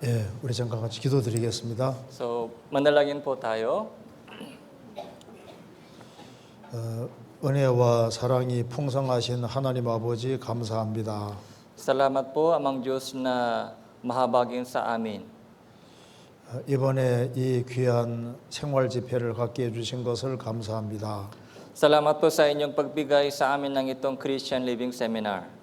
예, 우리 잠깐 같이 기도드리겠습니다. So, manalangin po tayo. 은혜와 사랑이 풍성하신 하나님 아버지 감사합니다. Salamat po, Amang Diyos na mahabagin sa amin. 이번에 이 귀한 생활 집회를 갖게 해주신 것을 감사합니다. Salamat po sa inyong pagbigay sa amin ng itong Christian Living Seminar.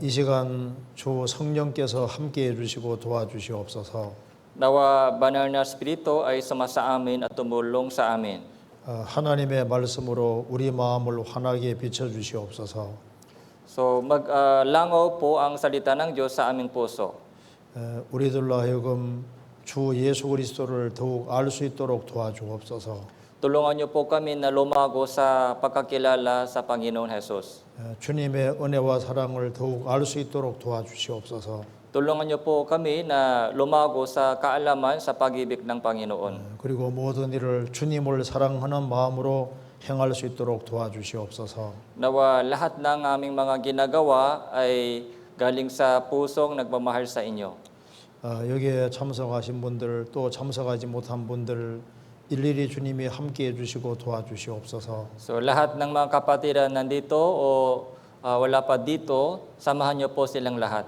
이 시간 주 성령께서 함께 해주시고 도와주시옵소서. Nawa banal na Espiritu ay sumasa amin at tumulong sa amin. 하나님의 말씀으로 우리 마음을 환하게 비춰주시옵소서. So, maglangaw po ang salita ng Diyos sa aming puso. 우리들로 하여금 주 예수 그리스도를 더욱 알 수 있도록 도와주옵소서. Tulungan niyo po kami na lumago sa pagkakilala sa Panginoon Jesus. 주님의 은혜와 사랑을 더욱 알 수 있도록 도와주시옵소서. Tulungan niyo po kami na lumago sa kaalaman sa pag-ibig ng Panginoon. 그리고 모든 일을 주님을 사랑하는 마음으로 행할 수 있도록 도와주시옵소서. Nawa lahat ng aming mga ginagawa ay galing sa pusong nagmamahal sa inyo. 여기에 참석하신 분들 또 참석하지 못한 분들 일일이 주님이 함께 해주시고 도와주시옵소서. So lahat ng mga kapatid na nandito o wala pa dito, samahan niyo po silang lahat.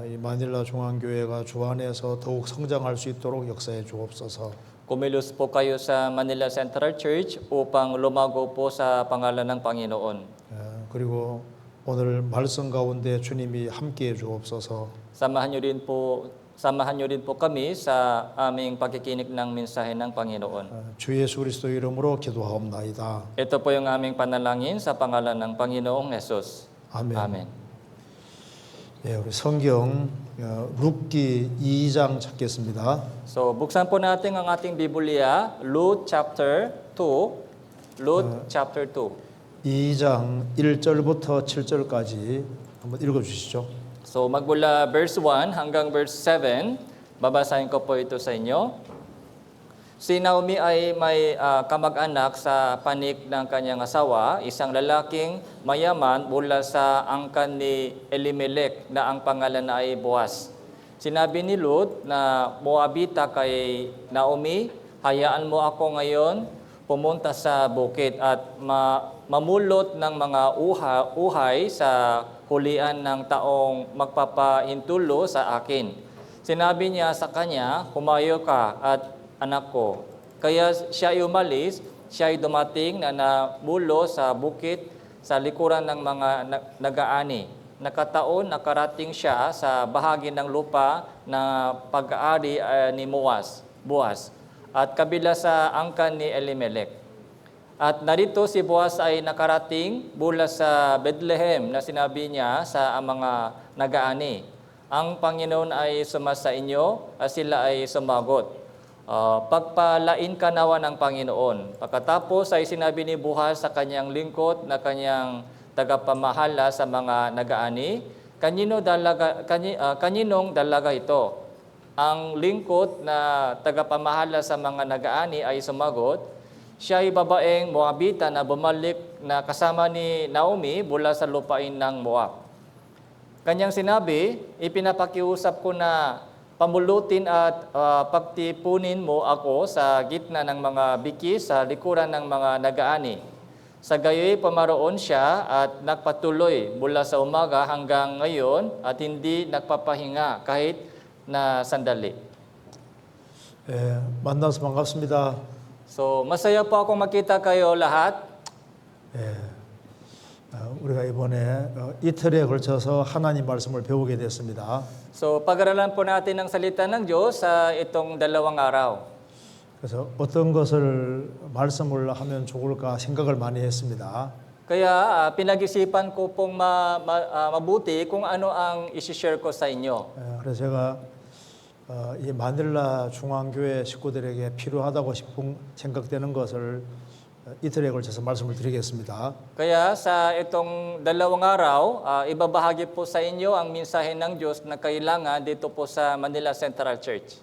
이 마닐라 중앙교회가 주 안에서 더욱 성장할 수 있도록 역사해 주옵소서. Kumilos po kayo sa Manila Central Church upang lumago po sa pangalan ng Panginoon. 그리고 오늘 말씀 가운데 주님이 함께 해 주옵소서. Samahan niyo rin po kami sa aming pagkikinig ng mensahe ng Panginoon. 주 예수 그리스도 이름으로 기도하옵나이다. Ito po yung aming panalangin sa pangalan ng Panginoong Jesus. 아멘. Amen. 예, 우리 성경 룻기 2장 찾겠습니다. So, buksan po natin ang ating Biblia, Luke chapter 2. Luke chapter 2. 2장 1절부터 7절까지 한번 읽어 주시죠. So, magmula verse 1 hanggang verse 7, babasahin ko po ito sa inyo. Si Naomi ay may kamag-anak sa panik ng kanyang asawa, isang lalaking mayaman mula sa angkan ni Elimelech na ang pangalan na ay Boaz. Sinabi ni Ruth na Moabita kay Naomi, hayaan mo ako ngayon pumunta sa bukid at mamulot ng mga uhay sa hulian ng taong magpapahintulo sa akin. Sinabi niya sa kanya, humayo ka at anak ko. Kaya siya ay umalis, siya ay dumating na namulo sa bukid sa likuran ng mga nagaani. Nakataon, nakarating siya sa bahagi ng lupa na pag-aari ni Boaz, at kabila sa angkan ni Elimelech. At narito si Boaz ay nakarating mula sa Bethlehem na sinabi niya sa mga nagaani, ang Panginoon ay sumasa inyo at sila ay sumagot. Pagpalain ka nawa ng Panginoon. Pagkatapos ay sinabi ni Boaz sa kanyang lingkod na kanyang tagapamahala sa mga nagaani, kaninong dalaga ito? Ang lingkod na tagapamahala sa mga nagaani ay sumagot, siya ay babaeng Moabita na bumalik na kasama ni Naomi mula sa lupain ng Moab. Kanyang sinabi, ipinapakiusap ko na pamulutin at pagtipunin mo ako sa gitna ng mga biki sa likuran ng mga nagaani. Sa gayoy pamaroon siya at nagpatuloy mula sa umaga hanggang ngayon at hindi nagpapahinga kahit na sandali. 만나서 반갑습니다. So, masaya po akong makita kayo lahat. 우리가 이번에 이틀에 걸쳐서 하나님 말씀을 배우게 됐습니다. So, pag-aralan po natin ang salita ng Diyos sa itong 2 araw. 그래서 어떤 것을 말씀을 하면 좋을까 생각을 많이 했습니다. Kaya pinag-isipan ko pong mabuti kung ano ang isi-share ko sa inyo. 그래서 제가 이 마닐라 중앙교회 식구들에게 필요하다고 생각되는 것을 이틀에 걸쳐서 말씀을 드리겠습니다. Kaya sa itong 2 araw, ibabahagi po sa inyo ang mensahe ng Diyos na kailangan dito po sa Manila Central Church.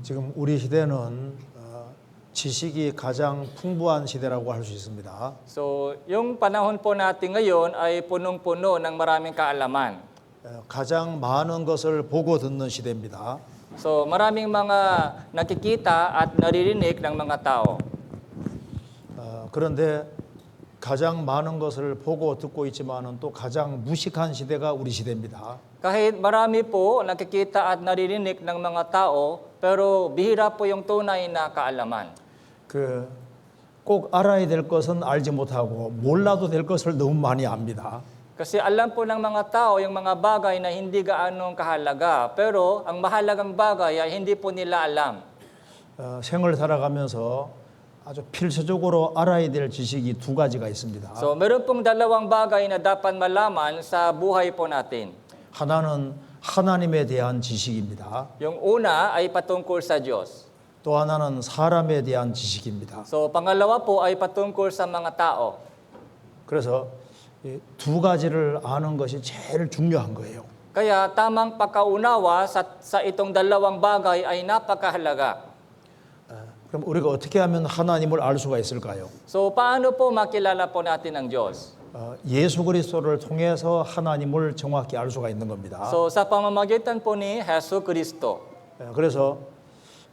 지금 우리 시대는 지식이 가장 풍부한 시대라고 할 수 있습니다. So, yung panahon po natin ngayon ay punong-puno ng maraming kaalaman. 가장 많은 것을 보고 듣는 시대입니다. So maraming mga nakikita at naririnig ng mga tao. 그런데 가장 많은 것을 보고 듣고 있지만은 또 가장 무식한 시대가 우리 시대입니다. Kahit marami po nakikita at naririnig ng mga tao, pero bihira po yung tunay na kaalaman. 꼭 알아야 될 것은 알지 못하고 몰라도 될 것을 너무 많이 압니다. Kasi alam po ng mga tao yung mga bagay na hindi gaanong kahalaga, pero ang mahalagang bagay ay hindi po nila alam. 생을 살아가면서 아주 필수적으로 알아야 될 지식이 두 가지가 있습니다. So meron pong dalawang bagay na dapat malaman sa buhay po natin. 하나는 하나님에 대한 지식입니다. Yung una ay patungkol sa Diyos. 또 하나는 사람에 대한 지식입니다. So pangalawa po ay patungkol sa mga tao. 그래서 이 두 가지를 아는 것이 제일 중요한 거예요. Kaya tamang pagkaunawa sa itong dalawang bagay ay napakahalaga. 그럼 우리가 어떻게 하면 하나님을 알 수가 있을까요? So paano po makilala po natin ang Diyos? 예수 그리스도를 통해서 하나님을 정확히 알 수가 있는 겁니다. So sa pamamagitan po ni Hesus Kristo. 그래서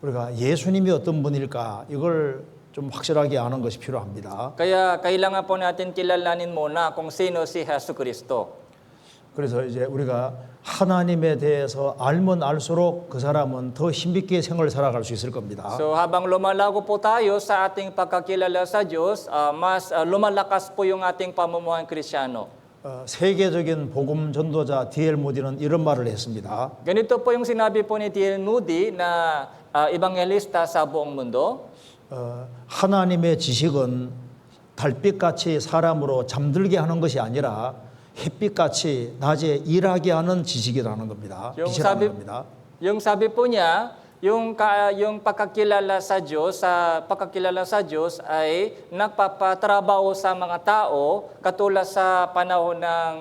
우리가 예수님이 어떤 분일까 이걸 좀 확실하게 아는 것이 필요합니다. Kaya kailangan po natin kilalanin muna kung sino si Hesus Kristo. 그래서 이제 우리가 하나님에 대해서 알면 알수록 그 사람은 더 힘있게 생을 살아갈 수 있을 겁니다. So habang lumalago po tayo sa ating pagkakilala sa Diyos, mas lumalakas po yung ating pamumuhay Kristiyano. 세계적인 복음 전도자 D.L. 무디는 이런 말을 했습니다. Ganito po yung sinabi po ni D.L. Moody na evangelista sa buong mundo. 하나님의 지식은 달빛같이 사람으로 잠들게 하는 것이 아니라 햇빛같이 낮에 일하게 하는 지식이라는 겁니다. 빛이라는 겁니다. Yung sabi po niya, yung pagkakilala sa Diyos ay nagpapatrabaho sa mga tao katulad sa panahon ng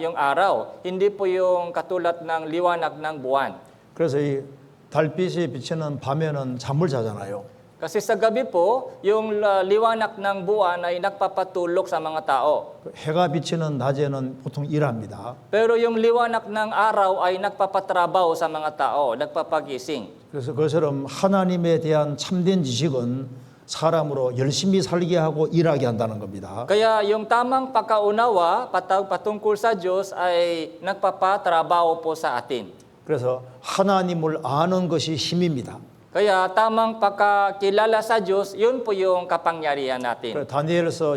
yung araw. Hindi po yung katulad ng liwanag ng buwan. 그래서 이 달빛이 비치는 밤에는 잠을 자잖아요. Kasi sa gabi po, yung liwanag ng buwan ay nagpapatulog sa mga tao. 해가 비치는 낮에는 보통 일합니다. Pero yung liwanag ng araw ay nagpapatrabaho sa mga tao, nagpapagising. 그래서 그것처럼 하나님에 대한 참된 지식은 사람으로 열심히 살게 하고 일하게 한다는 겁니다. Kaya yung tamang pagkaunawa patungkol sa Diyos ay nagpapatrabaho po sa atin. 그래서 하나님을 아는 것이 힘입니다. Kaya tamang pagkakilala sa Diyos, yun po yung kapangyarihan natin. 다니엘서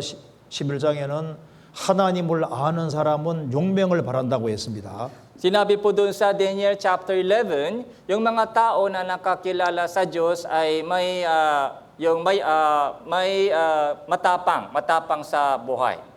11장에는 하나님을 아는 사람은 용맹을 바란다고 했습니다. Sinabi po doon sa Daniel chapter 11, yung mga tao na nakakilala sa Diyos ay may matapang sa buhay.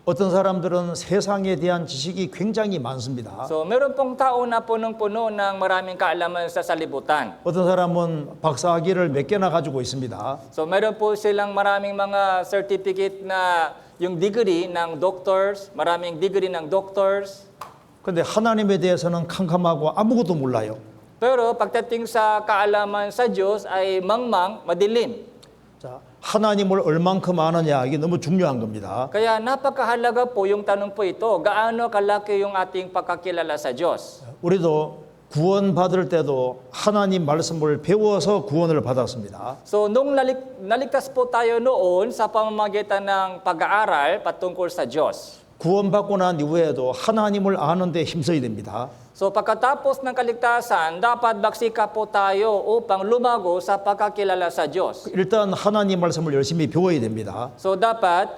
어떤 사람들은 세상에 대한 지식이 굉장히 많습니다. So meron pong tao na punong-puno ng maraming kaalaman sa salibutan. 어떤 사람은 박사학위를 몇 개나 가지고 있습니다. So meron po silang maraming mga certificate na yung degree ng doctors, maraming degree ng doctors. 근데 하나님에 대해서는 캄캄하고 아무것도 몰라요. Pero pagdating sa kaalaman sa Diyos ay mangmang, madilim. 자, 하나님을 얼만큼 아느냐 이게 너무 중요한 겁니다. Kaya napakahalaga po yung tanong po ito, gaano kalaki yung ating pagkakilala sa Diyos? 우리도 구원받을 때도 하나님 말씀을 배워서 구원을 받았습니다. So nung naligtas po tayo noon sa pamamagitan ng pag-aaral patungkol sa Diyos. 구원받고 난 이후에도 하나님을 아는 데 힘써야 됩니다. So pagkatapos ng kaligtasan, dapat magsikap po tayo upang lumago sa pagkakilala sa Diyos. 일단 하나님 말씀을 열심히 배워야 됩니다. So dapat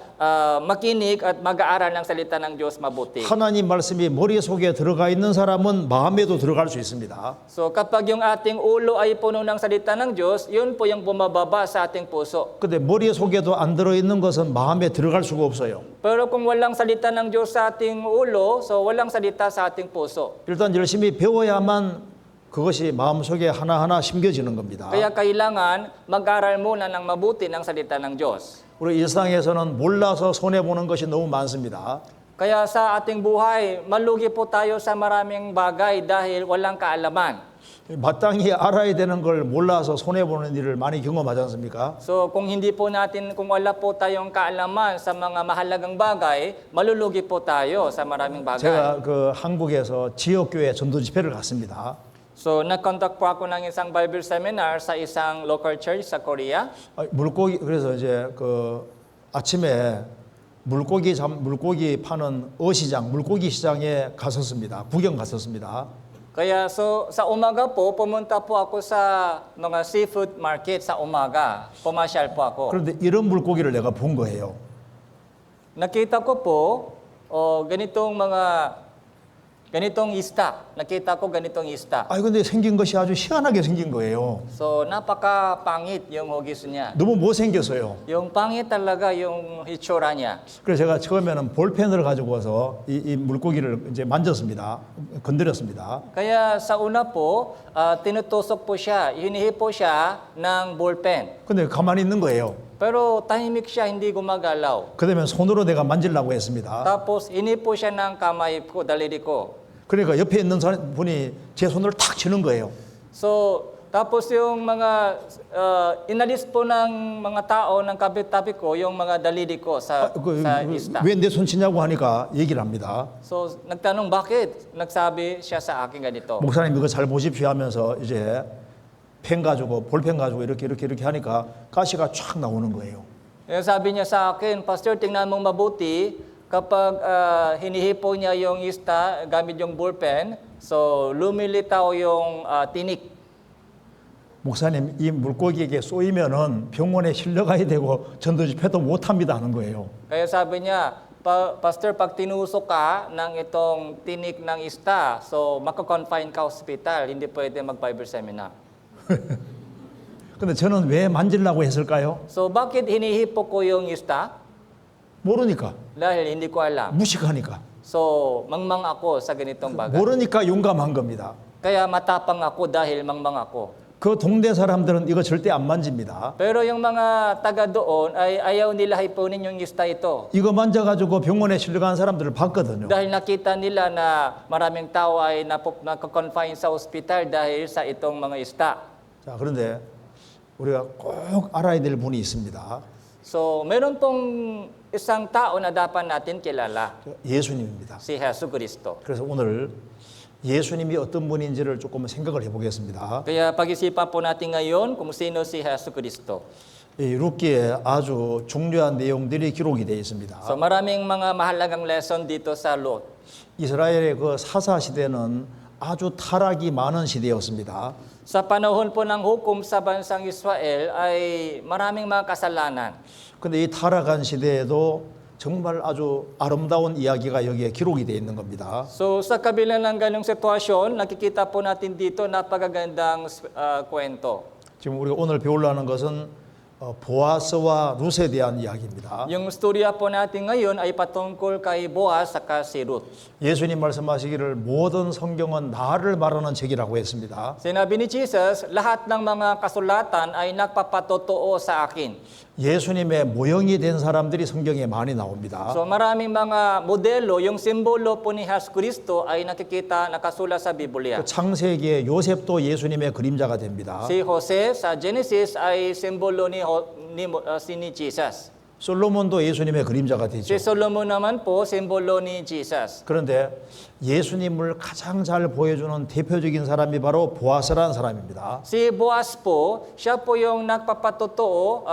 makinig at mag-aaral ng salita ng Diyos mabuti. 하나님 말씀이 머릿속에 들어가 있는 사람은 마음에도 들어갈 수 있습니다. So kapag yung ating ulo ay puno ng salita ng Diyos, yun po yung bumababa sa ating puso. 근데 머릿속에도 안 들어있는 것은 마음에 들어갈 수가 없어요. Pero kung walang salita ng Diyos sa ating ulo, so walang salita sa ating puso. 일단 열심히 배워야만 그것이 마음속에 하나하나 심겨지는 겁니다. Kaya kailangan mag-aral muna ng mabuti ng salita ng Diyos. 우리 일상에서는 몰라서 손해보는 것이 너무 많습니다. Kaya sa ating buhay, malugi po tayo sa maraming bagay dahil walang kaalaman. 마땅히 알아야 되는 걸 몰라서 손해보는 일을 많이 경험하지 않습니까? So kung hindi po natin, kung wala po tayong kaalaman sa mga mahalagang bagay, malulugi po tayo sa maraming bagay. 제가 그 한국에서 지역교회 전도 집회를 갔습니다. So nag-conduct po ako ng isang Bible seminar sa isang local church sa Korea. 물고기 그래서 이제 그 아침에 물고기 파는 어시장, 물고기 시장에 갔었습니다. 구경 갔었습니다. Kaya so sa umaga po, pumunta po ako sa mga seafood market sa umaga. Pumasyal po ako. 그런데 이런 물고기를 내가 본 거예요. Nakita ko po ganitong isda. Nakita ko ganitong isda. 아니 근데 생긴 것이 아주 희한하게 생긴 거예요. So napaka-pangit yung hugis niya. 너무 못생겼어요. Yung pangit talaga yung hitsura niya. 그래서 제가 처음에는 볼펜을 가지고 와서 이 물고기를 이제 만졌습니다. 건드렸습니다. Kaya sa una po, tinutusok po siya, hinihipo siya ng ballpen. 근데 가만히 있는 거예요. Pero tahimik siya, hindi gumagalaw. 그다음에 손으로 내가 만지려고 했습니다. Tapos hinipo siya ng kamay ko, daliri ko. 그러니까 옆에 있는 분이 제 손을 탁 치는 거예요. So, tapos yung mga inalis po ng mga tao ng kabit-tabi ko yung mga daliri ko sa isda. 왜 내 손 치냐고 하니까 얘기를 합니다. So, nagtanong bakit? Nagsabi siya sa akin ganito. 목사님 이거 잘 보십시오 하면서 이제 볼펜 가지고 이렇게 하니까 가시가 쫙 나오는 거예요. Kaya sabi niya sa akin, Pastor, tingnan mong mabuti kapag hinihipo niya yung isda gamit yung ballpen, so lumilitaw yung tinik. 목사님 이 물고기에게 쏘이면은 병원에 실려가야 되고 전도 집회도 못 합니다 하는 거예요. Kaya sabi niya, Pastor, pag tinusok ka ng itong tinik ng isda, so makakonfine ka hospital, hindi pwede mag-Bible seminar. 근데 저는 왜 만지려고 했을까요? So bakit hinihipo ko yung isda? 모르니까. Dahil hindi ko alam. 무식하니까. So mangmang ako sa ganitong bagay. 모르니까 용감한 겁니다. Kaya matapang ako dahil mangmang ako. 그 동네 사람들은 이거 절대 안 만집니다. Pero yung mga taga doon ay ayaw nila hipunin yung isda ito. 이거 만져가지고 병원에 실려간 사람들을 봤거든요. Dahil nakita nila na maraming tao ay nakakonfine sa ospital dahil sa itong mga isda. 자, 그런데 우리가 꼭 알아야 될 분이 있습니다. So, meron pong isang tao na dapat natin kilala, 예수님입니다. si Hesus Kristo. 그래서 오늘 예수님이 어떤 분인지를 조금 생각을 해보겠습니다. Kaya pag-isipan po natin ngayon kung sino si Hesus Kristo. 이 룻기에 아주 중요한 내용들이 기록이 되어 있습니다. So, maraming mga mahalagang lesson dito sa Lot. 이스라엘의 그 사사 시대는 아주 타락이 많은 시대였습니다. Sa panahon po ng hukom sa bansang Israel ay maraming mga kasalanan. 근데 이 타락한 시대에도 정말 아주 아름다운 이야기가 여기에 기록이 되어 있는 겁니다. So sa kabila ng ganong sitwasyon, nakikita po natin dito napakagandang kwento. 지금 우리가 오늘 배우려는 것은 보아스와 룻에 대한 이야기입니다. Yung storya po natin ngayon ay patungkol kay Boaz saka si Ruth. 예수님 말씀하시기를 모든 성경은 나를 말하는 책이라고 했습니다. Sinabi ni Jesus, lahat ng mga kasulatan ay nagpapatotoo sa akin. 예수님의 모형이 된 사람들이 성경에 많이 나옵니다. So maraming mga modelo, yung simbolo po ni Hesus Kristo ay nakasulat sa Biblia. 그 창세기에 요셉도 예수님의 그림자가 됩니다. Si Jose sa Genesis ay simbolo ni Jesus. 솔로몬도 예수님의 그림자가 되죠. Si Solomon naman po, simbolo ni Jesus. 그런데 예수님을 가장 잘 보여주는 대표적인 사람이 바로 보아스라는 사람입니다. Si Boaz po, siya po yung nagpapatotoo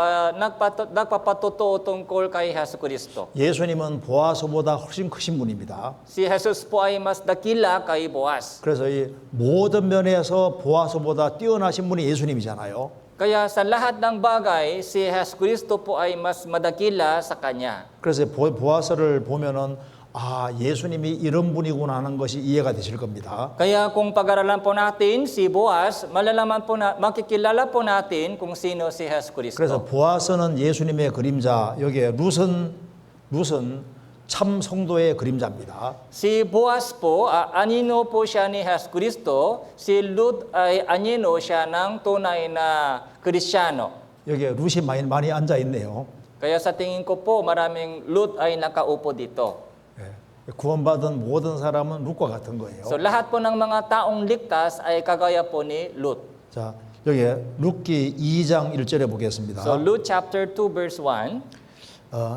tungkol kay Hesus Kristo. 예수님은 보아스보다 훨씬 크신 분입니다. Si Jesus po ay mas dakila kay Boaz. 그래서 이 모든 면에서 보아스보다 뛰어나신 분이 예수님이잖아요. Kaya sa lahat ng bagay, si Hesus Kristo po ay mas madakila sa kanya. 그래서 보아스를 보면은 아, 예수님이 이런 분이구나 하는 것이 이해가 되실 겁니다. Kaya kung pag-aralan po natin si Boaz, makikilala po natin kung sino si Hesus Kristo. 그래서 보아스는 예수님의 그림자, 여기에 룻은 참 성도의 그림자입니다. Si Boaz po, anino po siya ni Hesus Kristo. Si Ruth ay anino siya ng tunay na Kristiyano. 여기에 룻이 많이 앉아 있네요. Kaya sa tingin ko po, maraming Ruth ay nakaupo dito. 예. 구원받은 모든 사람은 룻과 같은 거예요. So lahat po ng mga taong ligtas ay kagaya po ni Lut. 자, 여기 룻기 2장 1절에 보겠습니다. So Lut chapter 2 verse 1.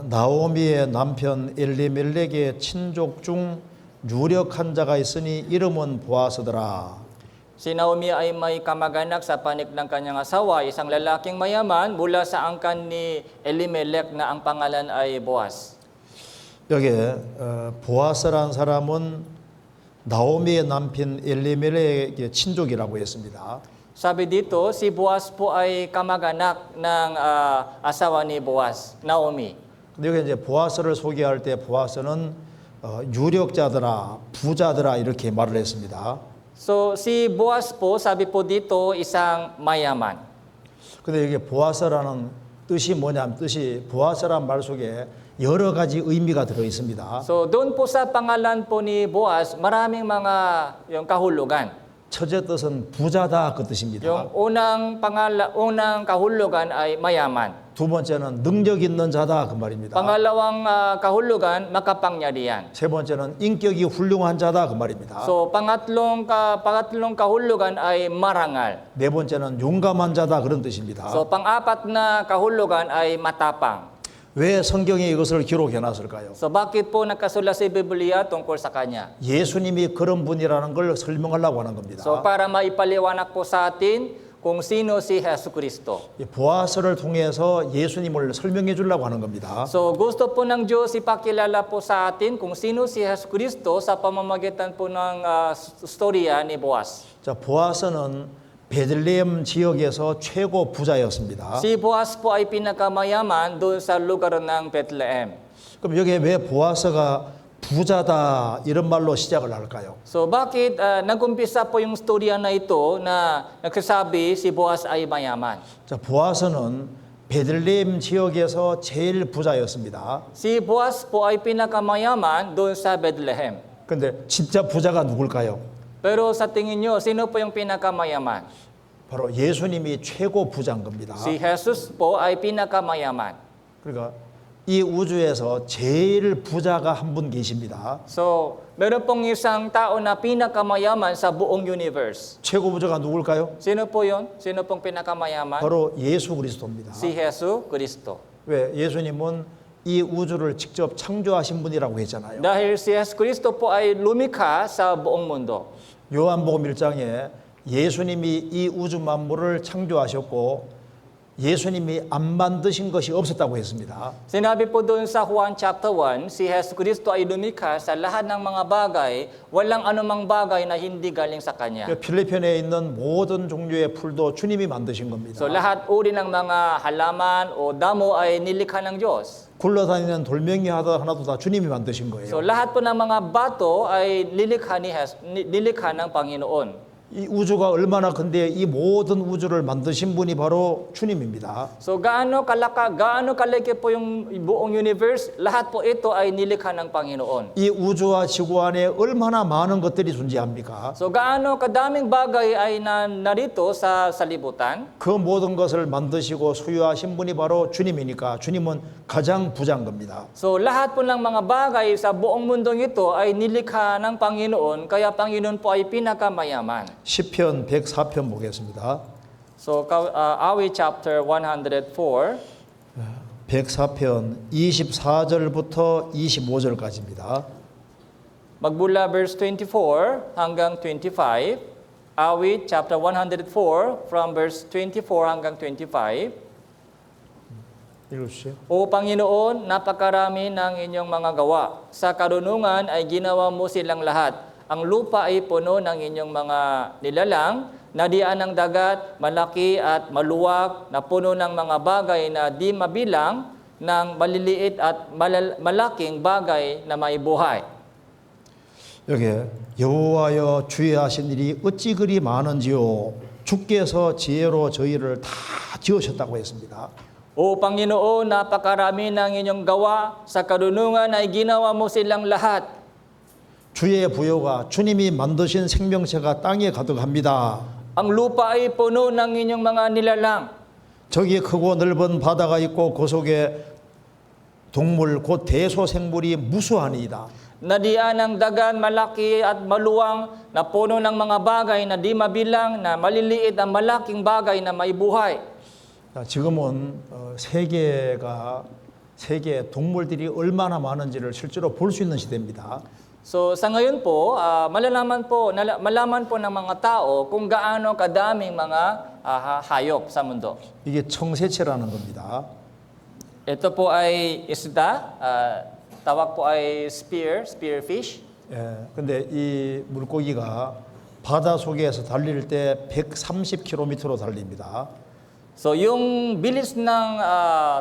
나오미의 남편 엘리멜렉의 친족 중 유력한 자가 있으니 이름은 보아스더라. Si Naomi ay may kamag-anak sa panig ng kanyang asawa, isang lalaking mayaman mula sa angkan ni Elimelech na ang pangalan ay Boaz. 여기에 보아스라는 사람은 나오미의 남편 엘리멜렉의 친족이라고 했습니다. Sabi dito, si Boaz po ay kamag-anak ng asawa ni Boaz, Naomi. 근데 여기 이제 보아스를 소개할 때 보아스는 유력자들아, 부자들아 이렇게 말을 했습니다. So si Boaz po, sabi po dito, isang mayaman. 근데 여기 보아스라는 뜻이 뭐냐면 뜻이 보아스라는 말 속에 여러 가지 의미가 들어 있습니다. So doon po sa pangalan po ni Boaz, maraming mga yung kahulugan. 첫째 뜻은 부자다 그 뜻입니다. Yung unang kahulugan ay mayaman. 두 번째는 능력 있는 자다 그 말입니다. Pangalawang kahulugan, makapangyarihan. 세 번째는 인격이 훌륭한 자다 그 말입니다. So pangatlong kahulugan ay marangal. 네 번째는 용감한 자다 그런 뜻입니다. So pang-apat na kahulugan ay matapang. 왜 성경에 이것을 기록해 놨을까요? So bakit po nagkasulat sa Biblia tungkol sa kanya? 예수님이 그런 분이라는 걸 설명하려고 하는 겁니다. So para maipaliwanag po sa atin kung sino si Hesus Kristo. 이 보아스를 통해서 예수님을 설명해 주려고 하는 겁니다. So gusto po ng Diyos ipakilala po sa atin kung sino si Hesus Kristo sa pamamagitan po ng storya ni Boaz. 자, 보아스는 베들레헴 지역에서 최고 부자였습니다. Si Boaz po ay pinakamayaman doon sa lugar ng Bethlehem. 그럼 여기에 왜 보아스가 부자다 이런 말로 시작을 할까요? So bakit nag-umpisa po yung storya na ito na nagsasabi si Boaz ay mayaman? 자, 보아스는 베들레헴 지역에서 제일 부자였습니다. Si Boaz po ay pinakamayaman doon sa Bethlehem. 근데 진짜 부자가 누굴까요? Pero sa tingin nyo, sino po yung pinakamayaman? 바로 예수님이 최고 부자인 겁니다. Si Jesus po ay pinakamayaman. 그러니까 이 우주에서 제일 부자가 한 분 계십니다. So, meron pong isang tao na pinakamayaman sa buong universe. 최고 부자가 누굴까요? Sino po yun? Sino pong pinakamayaman? 바로 예수 그리스도입니다. Si Jesus Cristo. 왜? 예수님은 이 우주를 직접 창조하신 분이라고 했잖아요. Dahil si Jesus Cristo po ay lumikha sa buong mundo. 요한복음 1장에 예수님이 이 우주 만물을 창조하셨고 예수님이 안 만드신 것이 없었다고 했습니다. Sinabi po doon sa Juan chapter 1, si Jesus Cristo ay lumikha sa lahat ng mga bagay, walang anumang bagay na hindi galing sa Kanya. 필리핀에 있는 모든 종류의 풀도 주님이 만드신 겁니다. So lahat uri ng mga halaman o damo ay nilikha ng Diyos. 굴러다니는 돌멩이 하나도 다 주님이 만드신 거예요. So lahat po ng mga bato ay nilikha ng Panginoon. 이 우주가 얼마나 큰데 이 모든 우주를 만드신 분이 바로 주님입니다. So gaano kalaki po yung buong universe, lahat po ito ay nilikha ng Panginoon. 이 우주와 지구 안에 얼마나 많은 것들이 존재합니까? So gaano kadaming bagay ay narito sa libutan. 그 모든 것을 만드시고 소유하신 분이 바로 주님이니까 주님은 가장 부자인 겁니다. So lahat po ng mga bagay sa buong mundong ito ay nilikha ng Panginoon, kaya Panginoon po ay pinakamayaman. 시편 104편 보겠습니다. So Awit chapter 104. 104편 24절부터 25절까지입니다. Magbula verse 24 hanggang 25. Awit chapter 104 from verse 24 hanggang 25. 읽어주세요. O Panginoon, napakarami ng inyong mga gawa. Sa karunungan ay ginawa mo silang lahat. Ang lupa ay puno ng inyong mga nilalang, nadian ng dagat, malaki at maluwag, na puno ng mga bagay na di mabilang, ng maliliit at malaking bagay na may buhay. 여기 여호와여 주의 하신 일이 어찌 그리 많은지요. 주께서 지혜로 저희를 다 지으셨다고 했습니다. O Panginoon, napakarami ng inyong gawa. Sa karunungan ay ginawa mo silang lahat. 주의 부여가 주님이 만드신 생명체가 땅에 가득합니다. Ang lupa ay puno ng inyong mga nilalang. 저기 크고 넓은 바다가 있고 그 속에 동물 곧 대소생물이 무수하니이다. Nadiyan ng dagat, malaki at maluwang na puno ng mga bagay na di mabilang, na maliliit at malaking bagay na may buhay. 자, 지금은 세계 동물들이 얼마나 많은지를 실제로 볼 수 있는 시대입니다. So sa ngayon po, malaman po ng mga tao kung gaano kadaming mga hayop sa mundo. 이게 청새치라는 겁니다. Ito po ay isda, tawag po ay spearfish. 예, 근데 이 물고기가 바다 속에서 달릴 때 130km로 달립니다. So yung bilis ng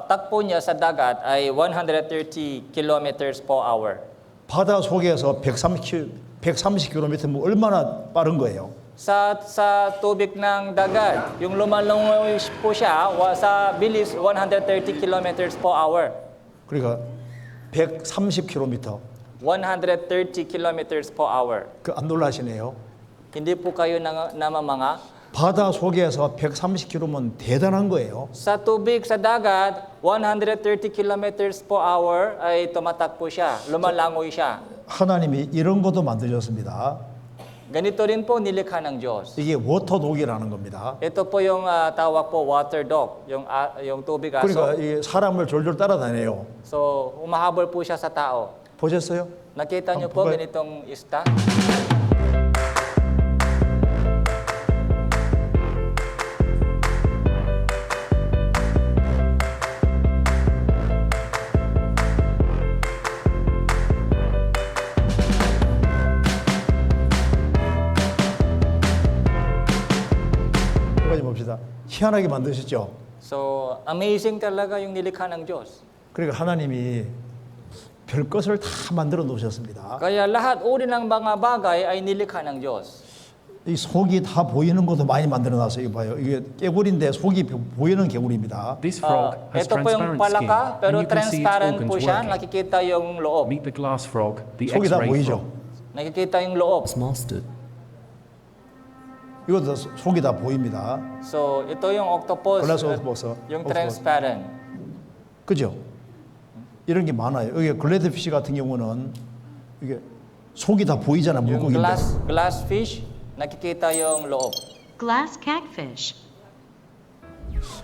takbo niya sa dagat ay 130 kilometers per hour. 바다 속에서 130km면 얼마나 빠른 거예요? Sa tubig ng dagat, yung lumalangoy po siya sa bilis 130 kilometers per hour. 그러니까 130km. 130 kilometers per hour. 안 놀라시네요. Hindi po kayo namamanga. 바다 속에서 130km면 대단한 거예요. Sa tubig, sa dagat, 130 kilometers per hour ay tumatakbo siya, lumalangoy siya. 하나님이 이런 것도 만드셨습니다. Ganito rin po nilikha ng Diyos. 이게 워터독이라는 겁니다. Ito po yung tawag po water dog, yung tubig aso. 그러니까 이 사람을 졸졸 따라다녀요. So, humahabol po siya sa tao. 보셨어요? Nakita niyo po Pagka- ganitong isda? 여기까지 봅시다. 희한하게 만드셨죠? So, amazing talaga yung nilikha ng Diyos. 그러니까 하나님이 별 것을 다 만들어 놓으셨습니다. Kaya lahat uri ng mga bagay ay nilikha ng Diyos. 이 속이 다 보이는 것도 많이 만들어 놨어요. 이거 봐요. 이게 깨구리인데 속이 보이는 개구리입니다. This frog has Ito po yung transparent skin, palaka, pero and you can see its transparent po organs siya. working. Nakikita yung loob. Meet the glass frog, the 속이 다 X-ray 보이죠? frog. Nakikita yung loob. mastered. 이것도 속이 다 보입니다. So, ito yung octopus, Glass octopus. yung Octopus. transparent. 그죠? 이런 게 많아요. 여기 글래드피쉬 같은 경우는 이게 속이 다 보이잖아, Yung 물고기인데. glass fish, nakikita yung loob. Glass catfish.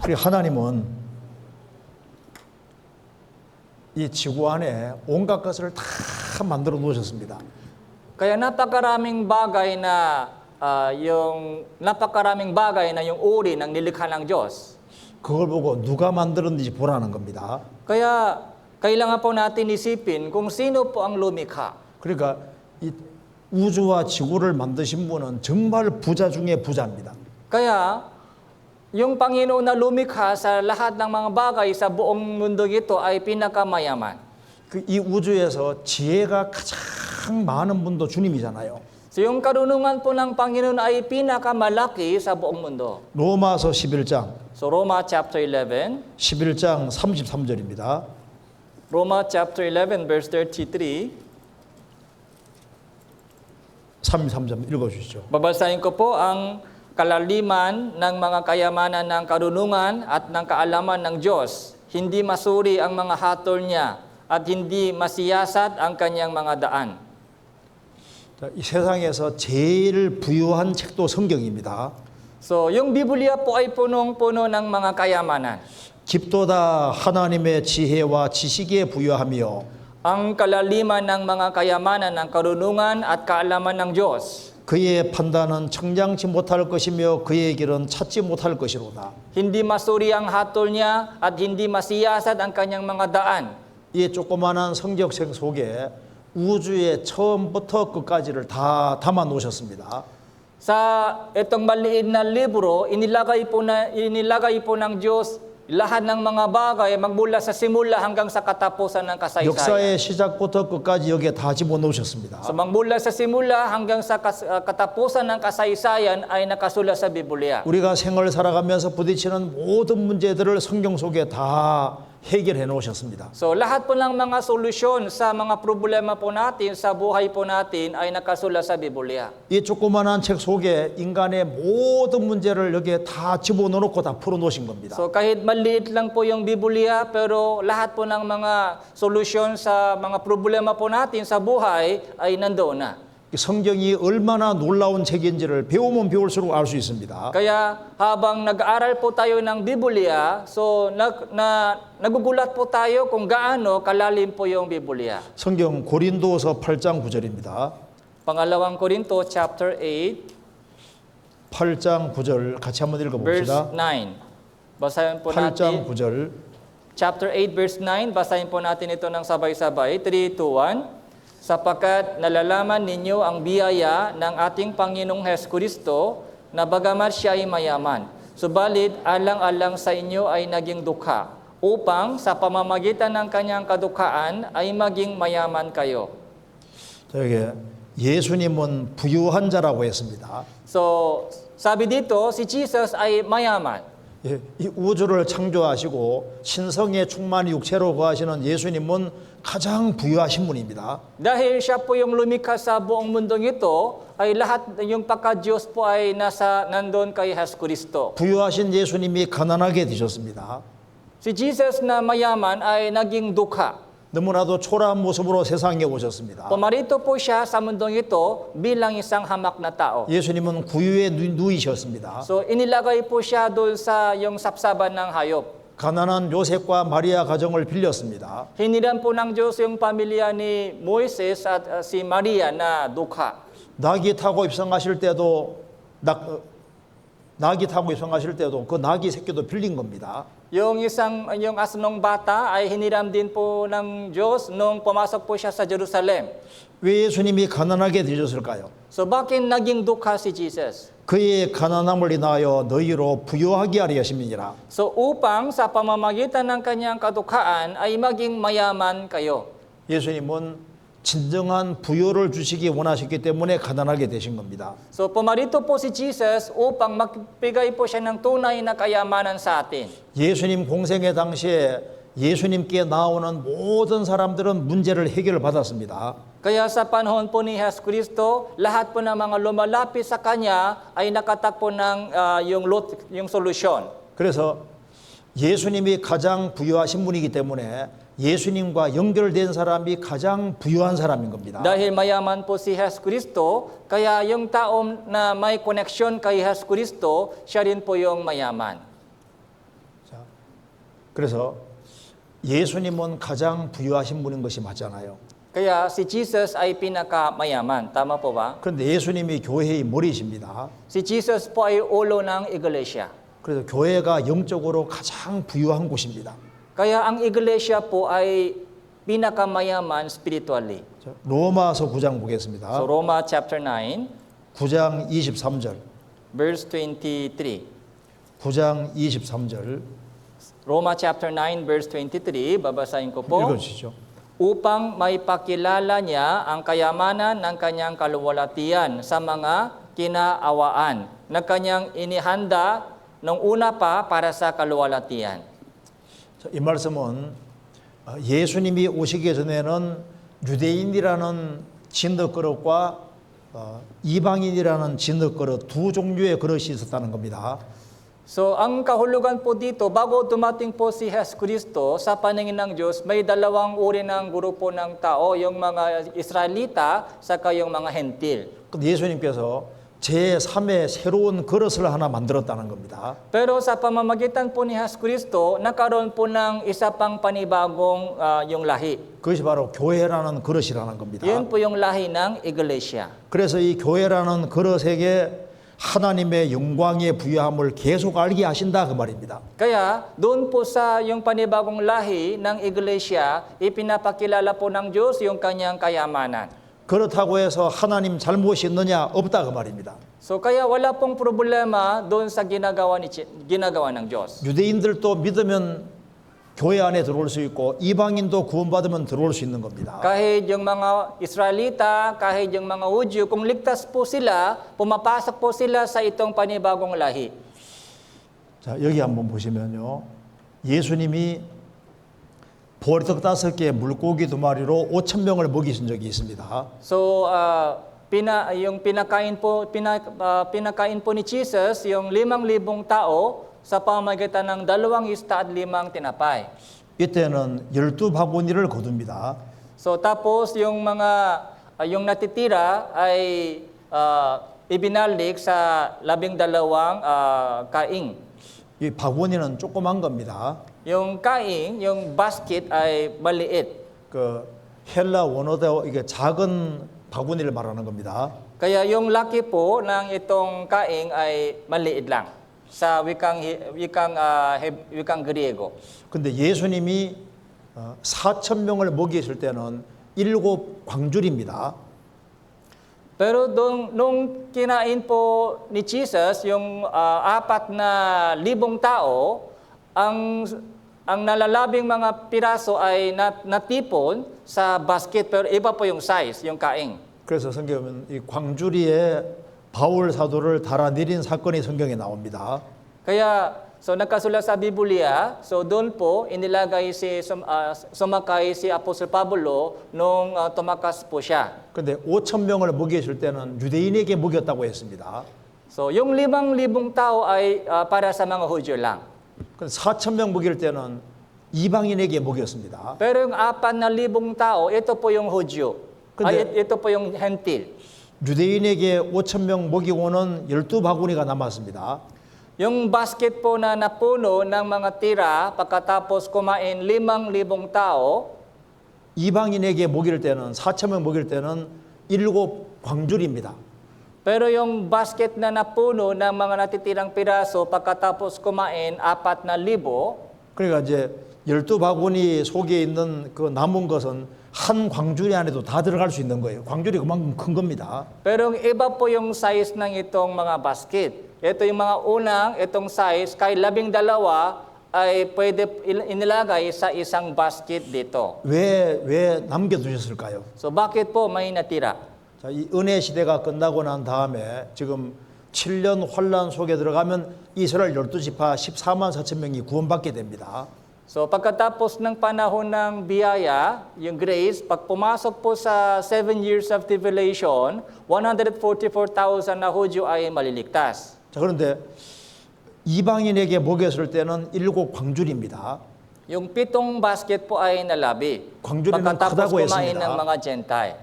그리고 하나님은 이 지구 안에 온갖 것을 다 만들어 놓으셨습니다. Kaya napakaraming bagay na yung uri ng nilikha ng Diyos. 그걸 보고 누가 만들었는지 보라는 겁니다. Kaya kailangan po natin isipin kung sino po ang lumikha. 그러니까 이 우주와 지구를 만드신 분은 정말 부자 중에 부자입니다. Kaya yung Panginoon na lumikha sa lahat ng mga bagay sa buong mundo ito ay pinakamayaman. 이 우주에서 지혜가 가장 많은 분도 주님이잖아요. So yung karunungan po ng Panginoon ay pinakamalaki sa buong mundo. 로마서 11장 So Roma chapter 11, 11장 33절입니다. Roma chapter 11 verse 33. 33절 읽어 주시죠. Babasahin ko po ang kalaliman ng mga kayamanan ng karunungan at ng kaalaman ng Diyos. Hindi masuri ang mga hatol niya at hindi masiyasat ang kanyang mga daan. 자, 이 세상에서 제일 부유한 책도 성경입니다. So, yung Biblia po ay punong-puno ng mga kayamanan. 깊도다 하나님의 지혜와 지식에 부유하며 Ang kalaliman ng mga kayamanan ng karunungan at kaalaman ng Diyos. 그의 판단은 청량치 못할 것이며 그의 길은 찾지 못할 것이로다. Hindi masuri ang hatol niya at hindi masiyasat ang kanyang mga daan. 이 조그마한 성경책 속에 우주의 처음부터 끝까지를 다 담아 놓으셨습니다. Sa itong maliit na libro, inilagay po ng Diyos lahat ng mga bagay magmula sa simula hanggang sa katapusan ng kasaysayan. 역사의 시작부터 끝까지 여기에 다 집어넣으셨습니다. So magmula sa simula hanggang sa katapusan ng kasaysayan ay nakasulat sa Biblia. 우리가 생을 살아가면서 부딪히는 모든 문제들을 성경 속에 다 해결해 놓으셨습니다. So lahat po ng mga solusyon sa mga problema po natin, sa buhay po natin ay nakasulat sa Biblia. 이 조그만한 책 속에 인간의 모든 문제를 여기에 다 집어넣고 다 풀어놓으신 겁니다. So kahit maliit lang po yung Biblia, pero lahat po ng mga solusyon sa mga problema po natin sa buhay ay nandoon na. 이 성경이 얼마나 놀라운 책인지를 배우면 배울수록 알 수 있습니다. Kaya habang nag-aaral po tayo ng Biblia, so nagugulat po tayo kung gaano kalalim po yung Biblia. 성경 고린도서 8장 9절입니다. Pangalawang Korinto chapter 8 8장 9절 같이 한번 verse 읽어봅시다. 9. Basahin po 8장 natin. 9절 Chapter 8 verse 9, basahin po natin ito ng sabay-sabay. 3, 2, 1. Sapagkat nalalaman ninyo ang biyaya ng ating Panginoong Hesukristo na bagamat siya ay mayaman, subalit alang-alang sa inyo ay naging dukha, upang sa pamamagitan ng kanyang kadukhaan ay maging mayaman kayo. 저에게 예수님은 부유한 자라고 했습니다. So, sabi dito, si Jesus ay mayaman. 예, 이 우주를 창조하시고 신성의 충만히 육체로 거하시는 예수님은 가장 부유하신 분입니다. Dahil siya po yung lumikha sa buong mundong ito, ay lahat yung pagka-Diyos po ay nandun kay Hesukristo. 부유하신 예수님이 가난하게 되셨습니다. Si Jesus na mayaman ay naging dukha. 너무나도 초라한 모습으로 세상에 오셨습니다. Pumarito po siya sa mundong ito bilang isang hamak na tao. 예수님은 구유에 누이셨습니다. So inilagay po siya doon sa yung sapsaban ng hayop. 가난한 요셉과 마리아 가정을 빌렸습니다. Hiniram po ng Diyos yung pamilya ni Moises at si Maria na dukha. 낙이 타고 입성하실 때도 낙이 타고 입성하실 때도 그 낙이 새끼도 빌린 겁니다. Yung asnong bata ay hiniram din po ng Diyos nung pumasok po siya sa Jerusalem. 왜 예수님이 가난하게 되셨을까요? So bakit naging dukha si Jesus? 그의 가난함을 인하여 너희로 부유하게 하려 하심이니라. So upang sa pamamagitan ng kanyang kadukhaan ay maging mayaman kayo. 예수님은 진정한 부여를 주시기 원하셨기 때문에 가난하게 되신 겁니다. So pumarito po si Jesus upang magbigay po siya ng tunay na kayamanan sa atin. 예수님 공생의 당시에 예수님께 나오는 모든 사람들은 문제를 해결을 받았습니다. Kaya sa panahon po ni Hesukristo, lahat po ng mga lumalapit sa Kanya ay nakatakpo ng yung solusyon. 그래서 예수님이 가장 부유하신 분이기 때문에 예수님과 연결된 사람이 가장 부유한 사람인 겁니다. Dahil mayaman po si Hesukristo, kaya yung taong na may connection kay Hesukristo, siya rin po yung mayaman. 그래서 예수님은 가장 부유하신 분인 것이 맞잖아요. Kaya si Jesus ay pinakamayaman. Tama po ba? 그런데 예수님이 교회의 머리십니다. Si Jesus po ay ulo ng iglesia. 그래서 교회가 영적으로 가장 부유한 곳입니다. Kaya ang iglesia po ay pinakamayaman spiritually. 로마서 9장 보겠습니다. So Roma chapter 9, 9장 23절. verse 23. 9장 23절. Roma chapter 9, verse 23, babasahin ko po. 읽어주시죠. Upang maipakilala niya ang kayamanan ng kanyang kaluwalhatian sa mga kinaawaan na kanyang inihanda nung una pa para sa kaluwalhatian. 자, 이 말씀은 예수님이 오시기 전에는 유대인이라는 진흙그릇과 이방인이라는 진흙그릇 두 종류의 그릇이 있었다는 겁니다. So, ang kahulugan po dito, bago dumating po si Hesukristo sa paningin ng Diyos, may dalawang uri ng grupo ng tao, yung mga Israelita, saka yung mga Hentil. 근데 예수님께서 제3의 새로운 그릇을 하나 만들었다는 겁니다. Pero sa pamamagitan po ni Hesukristo, nakaroon po ng isa pang panibagong yung lahi. 그것이 바로 교회라는 그릇이라는 겁니다. Yun po yung lahi ng iglesia. 그래서 이 교회라는 그릇에게 하나님의 영광의 부유함을 계속 알게 하신다 그 말입니다. Kaya doon po sa yung panibagong lahi ng iglesia, ipinapakilala po ng Diyos yung kanyang kayamanan. 그렇다고 해서 하나님 잘못이 있느냐 없다 그 말입니다. So kaya wala pong problema doon sa ginagawa ng Diyos. 유대인들도 믿으면 교회 안에 들어올 수 있고 이방인도 구원받으면 들어올 수 있는 겁니다. Kahit yung mga Israelita, kahit yung mga Hudyo, kung ligtas po sila, pumapasok po sila sa itong panibagong lahi. 자, 여기 한번 보시면요. 예수님이 보리떡 5개, 물고기 2마리로 5,000명을 먹이신 적이 있습니다. So, yung pinakain po ni Jesus, yung 5,000 tao sa pamamagitan ng 2 isda at 5 tinapay. 이때는 12바구니를 거둡니다. So, tapos yung yung natitira ay ibinalik sa 12 kaing. 이 바구니는 조그만 겁니다. Yung kaing, yung basket ay maliit. 그 헬라 원어대로 이게 작은 바구니를 말하는 겁니다. Kaya yung laki po ng itong kaing ay maliit lang sa wikang Griego. 근데 예수님이 4,000명을 먹이실 때는 7광줄입니다. Pero nung kinain po ni Jesus yung 4,000 tao, ang nalalabing mga piraso ay natipon sa basket pero iba po yung size, yung kaing. 그래서 성경은 이 광주리에 바울 사도를 달아내린 사건이 성경에 나옵니다. Kaya nagkasulat sa Biblia, doon po sumakay si Apostol Pablo nung tumakas po siya. 근데 5,000명을 먹이실 때는 유대인에게 먹였다고 했습니다. So yung 5,000 tao ay para sa mga Hudyo lang. 근데 4,000명 먹일 때는 이방인에게 먹였습니다. Pero yung 4,000 tao, ito po yung Hudyo. Ito po yung Hentil. 유대인에게 5,000명 먹이고는 12바구니가 남았습니다. Yung basket po na napuno ng mga tira pagkatapos kumain 5,000 tao, 이방인에게 먹일 때는 4,000명 먹일 때는 7광줄입니다. pero yung basket na napuno ng mga natitirang piraso pagkatapos kumain 4,000, 그러니까 이제 12바구니 속에 있는 그 남은 것은 한 광주리 안에도 다 들어갈 수 있는 거예요. 광주리 그만큼 큰 겁니다. pero yung iba po yung size ng itong mga basket. Ito yung mga unang, itong size, kay 12 ay pwede inilagay sa isang basket dito. 왜 남겨두셨을까요? So bakit po may natira? 자, 이 은혜 시대가 끝나고 난 다음에 지금 7년 환란 속에 들어가면 이스라엘 12지파 14만 4천 명이 구원받게 됩니다. So pagkatapos ng panahon ng biyaya, yung grace, pag pumasok po sa 7 years of tribulation, 144,000 na Hudyo ay maliligtas. 자, 그런데 이방인에게 먹였을 때는 7광줄입니다. Yung 7 basket po ay nalabi. 광주리는 Pagkatapos 크다고 kumain 했습니다. ng mga Gentile.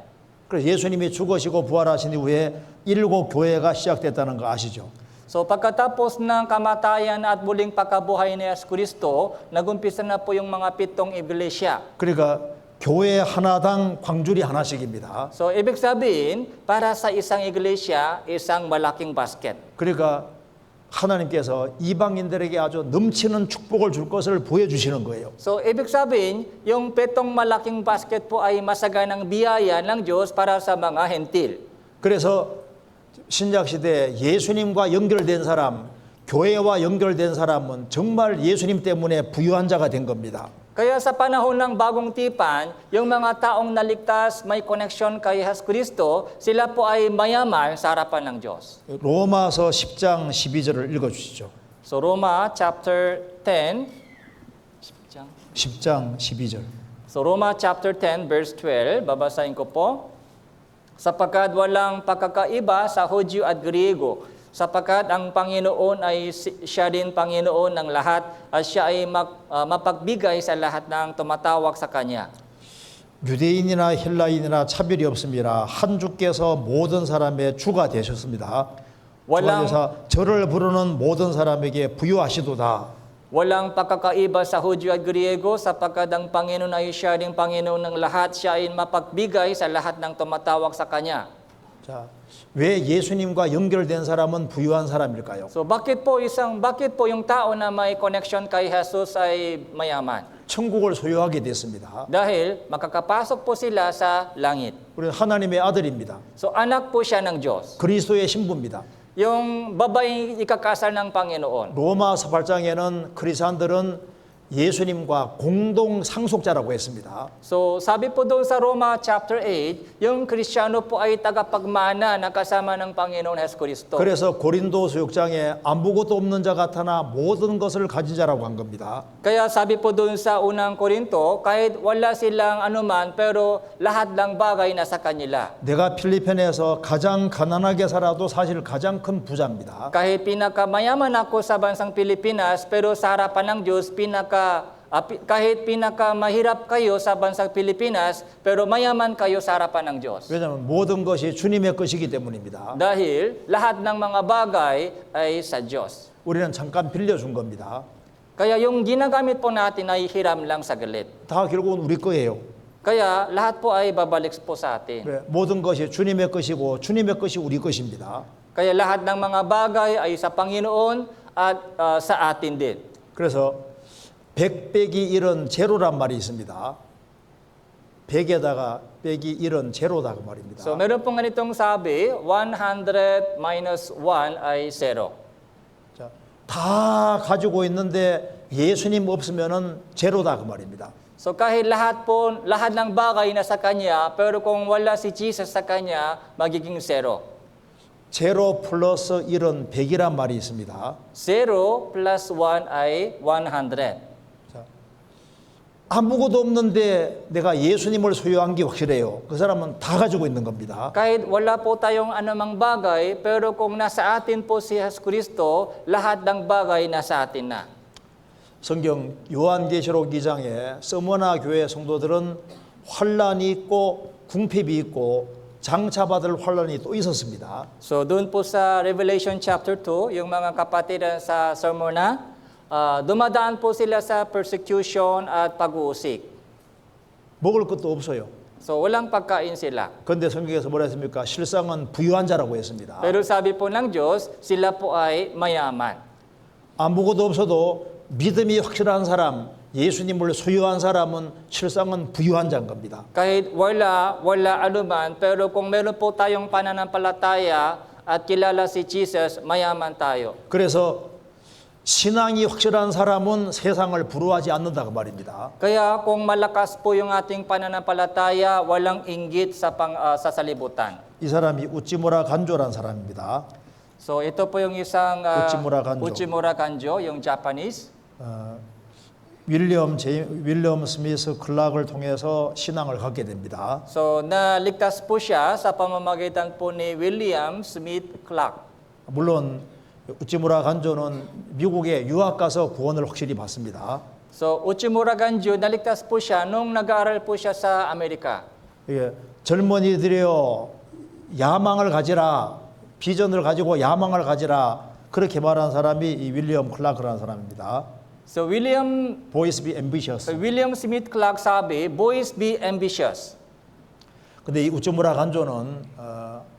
그래서 예수님이 죽으시고 부활하신 이후에 7교회가 시작됐다는 거 아시죠? So pagkatapos ng kamatayan at muling pagkabuhay ni Kristo, nagumpisa na po yung mga 7 iglesia. 그러니까 교회 하나당 광줄이 하나씩입니다. So ibig sabihin, para sa isang iglesia, isang malaking basket. 그러니까 하나님께서 이방인들에게 아주 넘치는 축복을 줄 것을 보여주시는 거예요. So ibig sabihin, yung 7 malaking basket po ay masaganang biyaya ng Diyos para sa mga hentil. 그래서 신약 시대에 예수님과 연결된 사람, 교회와 연결된 사람은 정말 예수님 때문에 부유한 자가 된 겁니다. Kaya sa panahon ng bagong tipan, yung mga taong naligtas, may connection kay Kristo, sila po ay mayaman sa harapan ng Diyos. 로마서 10장 12절을 읽어주시죠. So Roma chapter 10, 10장 12절. So Roma chapter 10 verse 12, babasahin ko po. Sapagkat walang pagkakaiba sa Hudyo at Griego, sapagkat ang Panginoon ay siya din Panginoon ng lahat at siya ay mapagbigay sa lahat ng tumatawag sa Kanya. 유대인이나 헬라인이나 차별이 없습니다. 한 주께서 모든 사람의 주가 되셨습니다. 주께서 저를 부르는 모든 사람에게 부유하시도다. Walang pagkakaiba sa Hudyo at Griego, sapagkat ang Panginoon ay siya din Panginoon ng lahat, siya ay mapagbigay sa lahat ng tumatawag sa Kanya. 자, 왜 예수님과 연결된 사람은 부유한 사람일까요? So bakit po yung tao na may connection kay Jesus ay mayaman? 천국을 소유하게 됐습니다. Dahil makakapasok po sila sa langit. 우리는 하나님의 아들입니다. So anak po siya ng Diyos. 그리스도의 신부입니다. Yung babaeng ikakasal ng Panginoon. 로마서 8장에는 크리스찬들은 예수님과 공동 상속자라고 했습니다. So sabi po doon sa Roma chapter 8, yung Kristiyano po ay tagapagmana na kasama ng Panginoon Jesucristo. 그래서 고린도서 6장에 아무것도 없는 자 같으나 모든 것을 가진 자라고 한 겁니다. Kaya sabi po doon sa unang Korinto, kahit wala silang anuman, pero lahat ng bagay nasa kanila. 내가 필리핀에서 가장 가난하게 살아도 사실 가장 큰 부자입니다. Kahit pinakamayaman ako sa bansang Pilipinas, pero sa harapan ng Diyos, kahit pinakamahirap kayo sa bansang Pilipinas, pero mayaman kayo sa harapan ng Diyos. 왜냐하면 모든 것이 주님의 것이기 때문입니다. Dahil lahat ng mga bagay ay sa Diyos. 우리는 잠깐 빌려준 겁니다. Kaya yung ginagamit po natin ay hiram lang saglit. 다 결국은 우리 거예요. Kaya lahat po ay babalik po sa atin. 네, 모든 것이 주님의 것이고 주님의 것이 우리 것입니다. Kaya lahat ng mga bagay ay sa Panginoon at sa atin din. 그래서 100 빼기 1은 제로란 말이 있습니다. 100에다가 빼기 1은 제로다 그 말입니다. So meron pong ganitong sabi, 100 minus 1 ay 0. 자, 다 가지고 있는데 예수님 없으면은 제로다 그 말입니다. So kahit lahat ng bagay nasa Kanya, pero kung wala si Jesus sa Kanya, magiging 0. 제로 플러스 1은 100이란 말이 있습니다. 0 plus 1 ay 100. 아무것도 없는데 내가 예수님을 소유한 게 확실해요. 그 사람은 다 가지고 있는 겁니다. Kahit wala po tayong anumang bagay, pero kung nasa atin po si Jesus lahat ng bagay nasa atin na. 성경 요한계시록 2장에 서머나 교회 성도들은 환란이 있고 궁핍이 있고 장차받을 환란이 또 있었습니다. So doon po sa Revelation chapter 2, yung mga kapatid sa Sermona, dumadaan po sila sa persecution at pag-uusik. 먹을 것도 없어요. So walang pagkain sila. 그런데 성경에서 뭐라 했습니까? 실상은 부유한 자라고 했습니다. Pero sabi po ng Diyos, sila po ay mayaman. 아무것도 없어도 믿음이 확실한 사람, 예수님을 소유한 사람은 실상은 부유한 자인 겁니다. Kahit wala anuman, pero kung meron po tayong pananampalataya at kilala si Jesus, mayaman tayo. 그래서 신앙이 확실한 사람은 세상을 부러워하지 않는다 그 말입니다. Kaya kung malakas po yung ating pananampalataya, walang inggit sa salibutan. 이 사람이 우찌무라 간조란 사람입니다. So ito po yung isang Uchimura Kanjo, yung Japanese. 윌리엄 스미스 클락을 통해서 신앙을 갖게 됩니다. So naligtas po siya sa pamamagitan po ni William Smith Clark. 물론 우찌무라 간조는 미국에 유학 가서 구원을 확실히 받습니다. So Uchimura Ganjo, naligtas po siya nung nag-aaral po siya sa Amerika. 예, 젊은이들이여 야망을 가지라, 비전을 가지고 야망을 가지라 그렇게 말한 사람이 이 윌리엄 클라크라는 사람입니다. So William Boys be ambitious. Smith Clark sabi, boys be ambitious. 근데 이 우찌무라 간조는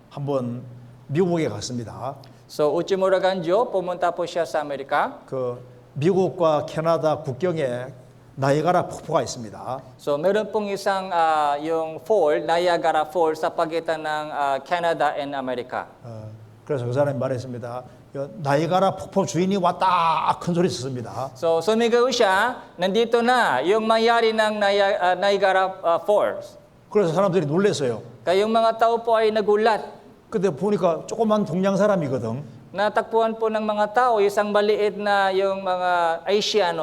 한번 미국에 갔습니다. So Uchimura Ganjo, pumunta po siya sa Amerika. 그 미국과 캐나다 국경에 나이가라 폭포가 있습니다. So meron pong isang yung fall, Niagara Falls sa pagitan ng Canada and America. 그래서 그 사람이 말했습니다. 나이가라 폭포 주인이 왔다 큰 소리 썼습니다. So sumigaw siya, nandito na yung mayari ng Niagara Falls. 그래서 사람들이 놀랐어요. Kaya yung mga tao po ay nagulat. 근데 보니까 조그만 동양 사람이거든. Natakpuan po ng mga tao, isang maliit na yung mga Asian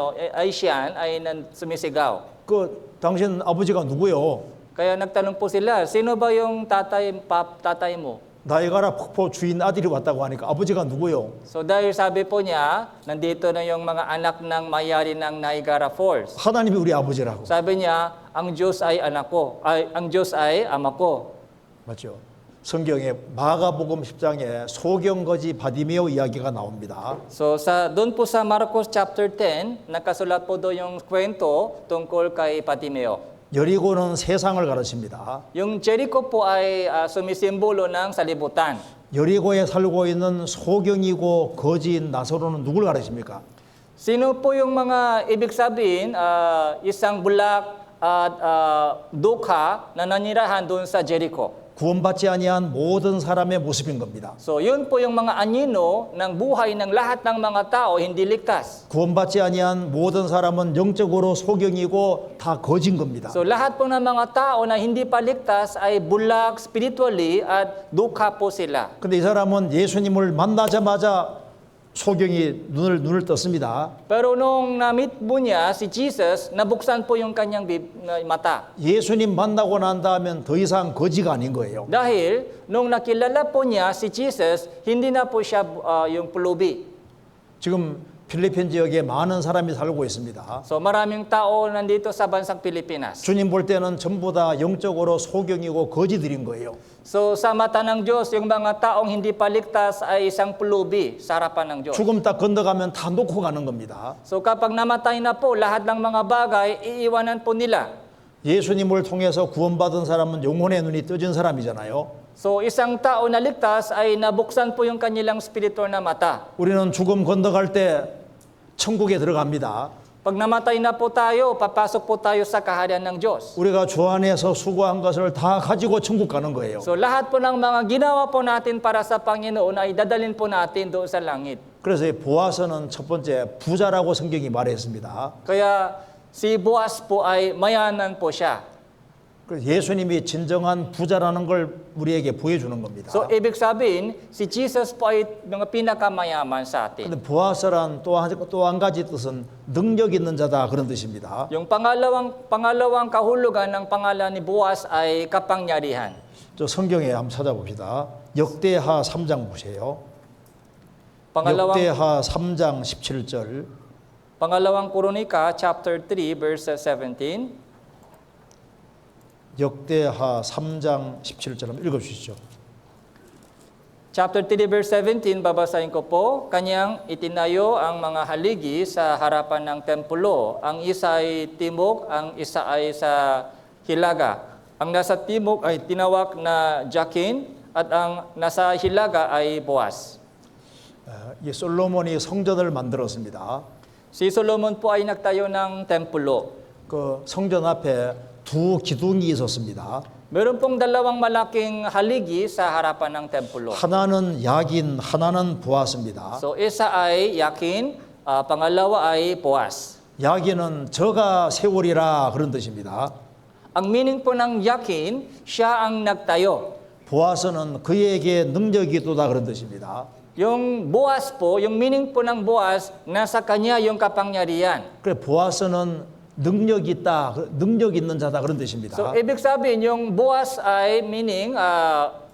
ay sumisigaw. 그 당신 아버지가 누구요? Kaya nagtanong po sila, sino ba yung tatay mo? 나이가라 폭포 주인 아들이 왔다고 하니까 아버지가 누구요? So dahil sabi po niya, nandito na yung mga anak ng mayari ng Niagara Falls. 하나님이 우리 아버지라고. Sabi niya, ang Diyos ay anak ko, ang Diyos ay ama ko. 맞죠? 성경에 마가복음 10장에 소경거지 바디메오 이야기가 나옵니다. So doon po sa Marcos chapter 10, nakasulat po doon yung kwento tungkol kay Bartimeo. 여리고는 세상을 가르칩니다. Yung Jericho po ay sumisimbolo ng salibutan. 여리고에 살고 있는 소경이고 거지인 나사로는 누굴 가르칩니까? Sino po yung mga ibig sabihin, isang bulak at dukha na nanirahan doon sa Jericho? 구원받지 아니한 모든 사람의 모습인 겁니다. So yun po yung mga anyino ng buhay ng lahat ng mga tao hindi ligtas. 구원받지 아니한 모든 사람은 영적으로 소경이고 다 거진 겁니다. So lahat po ng mga tao na hindi pa ligtas ay bulag spiritually at dukha po sila. 근데 이 사람은 예수님을 만나자마자 소경이 눈을 떴습니다. Pero nung na-meet mo niya si Jesus, nabuksan po yung kanyang mata. 예수님 만나고 난 다음엔 더 이상 거지가 아닌 거예요. Dahil nung nakilala po niya si Jesus, hindi na po siya yung pulubi. 지금 필리핀 지역에 많은 사람이 살고 있습니다. So maraming tao nandito sa bansang Pilipinas. 주님 볼 때는 전부 다 영적으로 소경이고 거지들인 거예요. So sa mata ng Diyos, yung mga taong hindi paligtas ay isang pulubi sa harapan ng Diyos. 죽음 딱 건너가면 다 놓고 가는 겁니다. So kapag namatay na po, lahat ng mga bagay, iiwanan po nila. 예수님을 통해서 구원받은 사람은 영혼의 눈이 떠진 사람이잖아요. So isang tao na ligtas ay nabuksan po yung kanilang spiritual na mata. 우리는 죽음 건너갈 때 천국에 들어갑니다. Pag namatay na po tayo, papasok po tayo sa kaharian ng Diyos. 우리가 주 안에서 수고한 것을 다 가지고 천국 가는 거예요. So lahat po ng mga ginawa po natin para sa Panginoon ay dadalhin po natin doon sa langit. 그래서 이 보아서는 첫 번째 부자라고 성경이 말했습니다. Kaya si Boaz po ay mayanan po siya. 그래서 예수님이 진정한 부자라는 걸 우리에게 보여주는 겁니다. So ibig sabihin, si Jesus po ay mga pinakamayaman sa atin. 근데 보아서란 또 한 가지 뜻은 능력 있는 자다 그런 뜻입니다. Yung pangalawang kahulugan ng pangalan ni Boaz ay kapangyarihan. 저 성경에 한번 찾아봅시다. 역대하 3장 보세요. 역대하 3장 17절. Pangalawang Kronika chapter 3 verse 17. 역대하 3장 17절 한번 읽어주시죠. Chapter 3 verse 17, babasahin ko po. Kanyang itinayo ang mga haligi sa harapan ng templo. Ang isa ay timog, ang isa ay sa hilaga. Ang nasa timog ay tinawag na Jakin at ang nasa hilaga ay Boaz. 이 솔로몬이 성전을 만들었습니다. Si Solomon po ay nagtayo ng templo. 그 성전 앞에 두 기둥이 있었습니다. Meron pong dalawang malaking haligi sa harapan ng templo. 하나는 야긴, 하나는 보아스입니다. So isa ay Yakin, pangalawa ay Boaz. 야긴은 저가 세월이라 그런 뜻입니다. Ang meaning po ng Yakin, siya ang nagtayo. 보아스는 그에게 능력이 있도다 그런 뜻입니다. Yung Boaz po, yung meaning po ng Boaz, nasa kanya yung kapangyarihan. 그래 보아스는 능력 있다, 능력 있는 자다 그런 뜻입니다. So ibig sabihin, yung Boaz ay meaning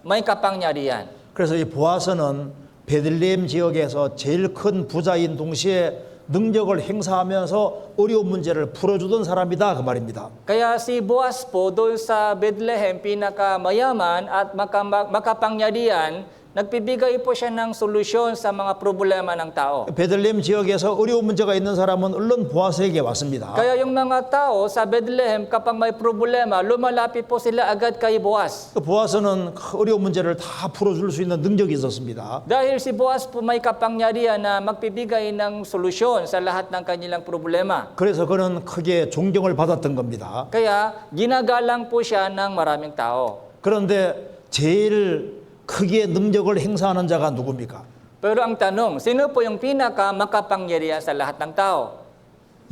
may kapangyarihan. 그래서 이 보아스는 베들레헴 지역에서 제일 큰 부자인 동시에 능력을 행사하면서 어려운 문제를 풀어주던 사람이다 그 말입니다. Kaya si Boaz po doon sa Bethlehem, pinakamayaman at makapangyarihan, nagbibigay po siya ng solusyon sa mga problema ng tao. 베들레헴 지역에서 어려운 문제가 있는 사람은 얼른 보아스에게 왔습니다. Kaya yung mga tao sa Bethlehem, kapag may problema, lumalapit po sila agad kay Boaz. 그 보아스는 어려운 문제를 다 풀어줄 수 있는 능력이 있었습니다. Dahil si Boaz po may kapangyarihan na magbibigay ng solusyon sa lahat ng kanilang problema. 그래서 그는 크게 존경을 받았던 겁니다. Kaya ginagalang po siya ng maraming tao. 그런데 제일 크게 능력을 행사하는 자가 누굽니까? Pero ang tanong, sino po yung pinaka makapangyarihan sa lahat ng tao?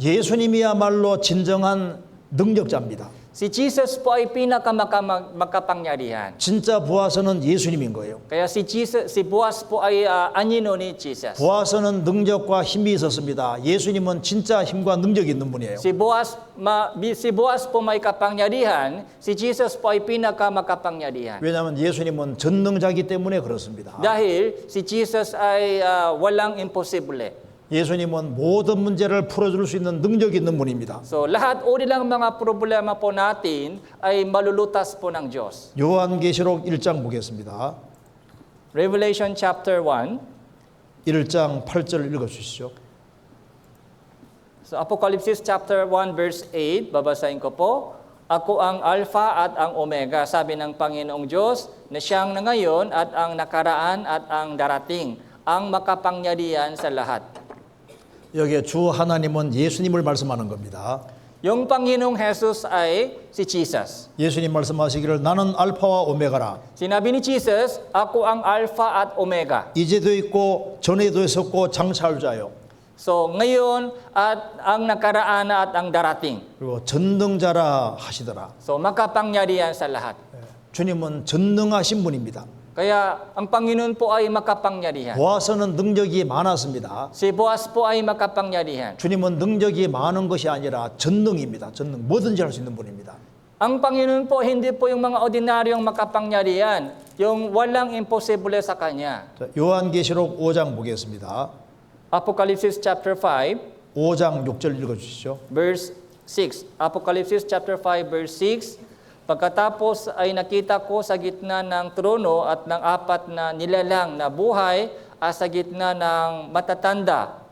예수님이야말로 진정한 능력자입니다. Si Jesus po ay pinaka makapangyarihan. 진짜 보아서는 예수님인 거예요. Kaya si Boaz po ay anyino ni Jesus. 보아서는 능력과 힘이 있었습니다. 예수님은 진짜 힘과 능력이 있는 분이에요. Si Boaz po may kapangyarihan, si Jesus po ay pinaka makapangyarihan. 왜냐하면 예수님은 전능자이기 때문에 그렇습니다. Dahil si Jesus ay walang imposible. 예수님은 모든 문제를 풀어줄 수 있는 능력이 있는 분입니다. So lahat uri ng mga problema po natin ay malulutas po ng Diyos. 요한계시록 1장 보겠습니다. Revelation chapter 1. 1장 8절 읽어주시죠. So Apocalypse chapter 1 verse 8, babasahin ko po. Ako ang Alpha at ang Omega, sabi ng Panginoong Diyos, na siyang na ngayon at ang nakaraan at ang darating, ang makapangyarihan sa lahat. 여기에 주 하나님은 예수님을 말씀하는 겁니다. Yung Panginoong Jesus ay si Jesus. 예수님 말씀하시기를 나는 알파와 오메가라. Sinabi ni Jesus, ako ang Alpha at Omega. 이제도 있고 전에도 있었고 장차할 자요. So ngayon at ang nakaraan at ang darating. 그리고 전능자라 하시더라. So makapangyarihan sa lahat. 주님은 전능하신 분입니다. Kaya ang Panginoon po ay makapangyarihan. 보아서는 능력이 많았습니다. Si Boaz po ay makapangyarihan. 주님은 능력이 많은 것이 아니라 전능입니다. 전능. 뭐든지 할 수 있는 분입니다. Ang Panginoon po hindi po yung mga ordinaryong makapangyarihan, yung walang imposible sa Kanya. 자, 요한계시록 5장 보겠습니다. Apocalypse chapter 5, 5장 6절 읽어주시죠. verse 6. Apocalypse chapter 5, verse 6. Pagkatapos ay nakita ko sa gitna ng trono at ng apat na nilalang na buhay at sa gitna ng matatanda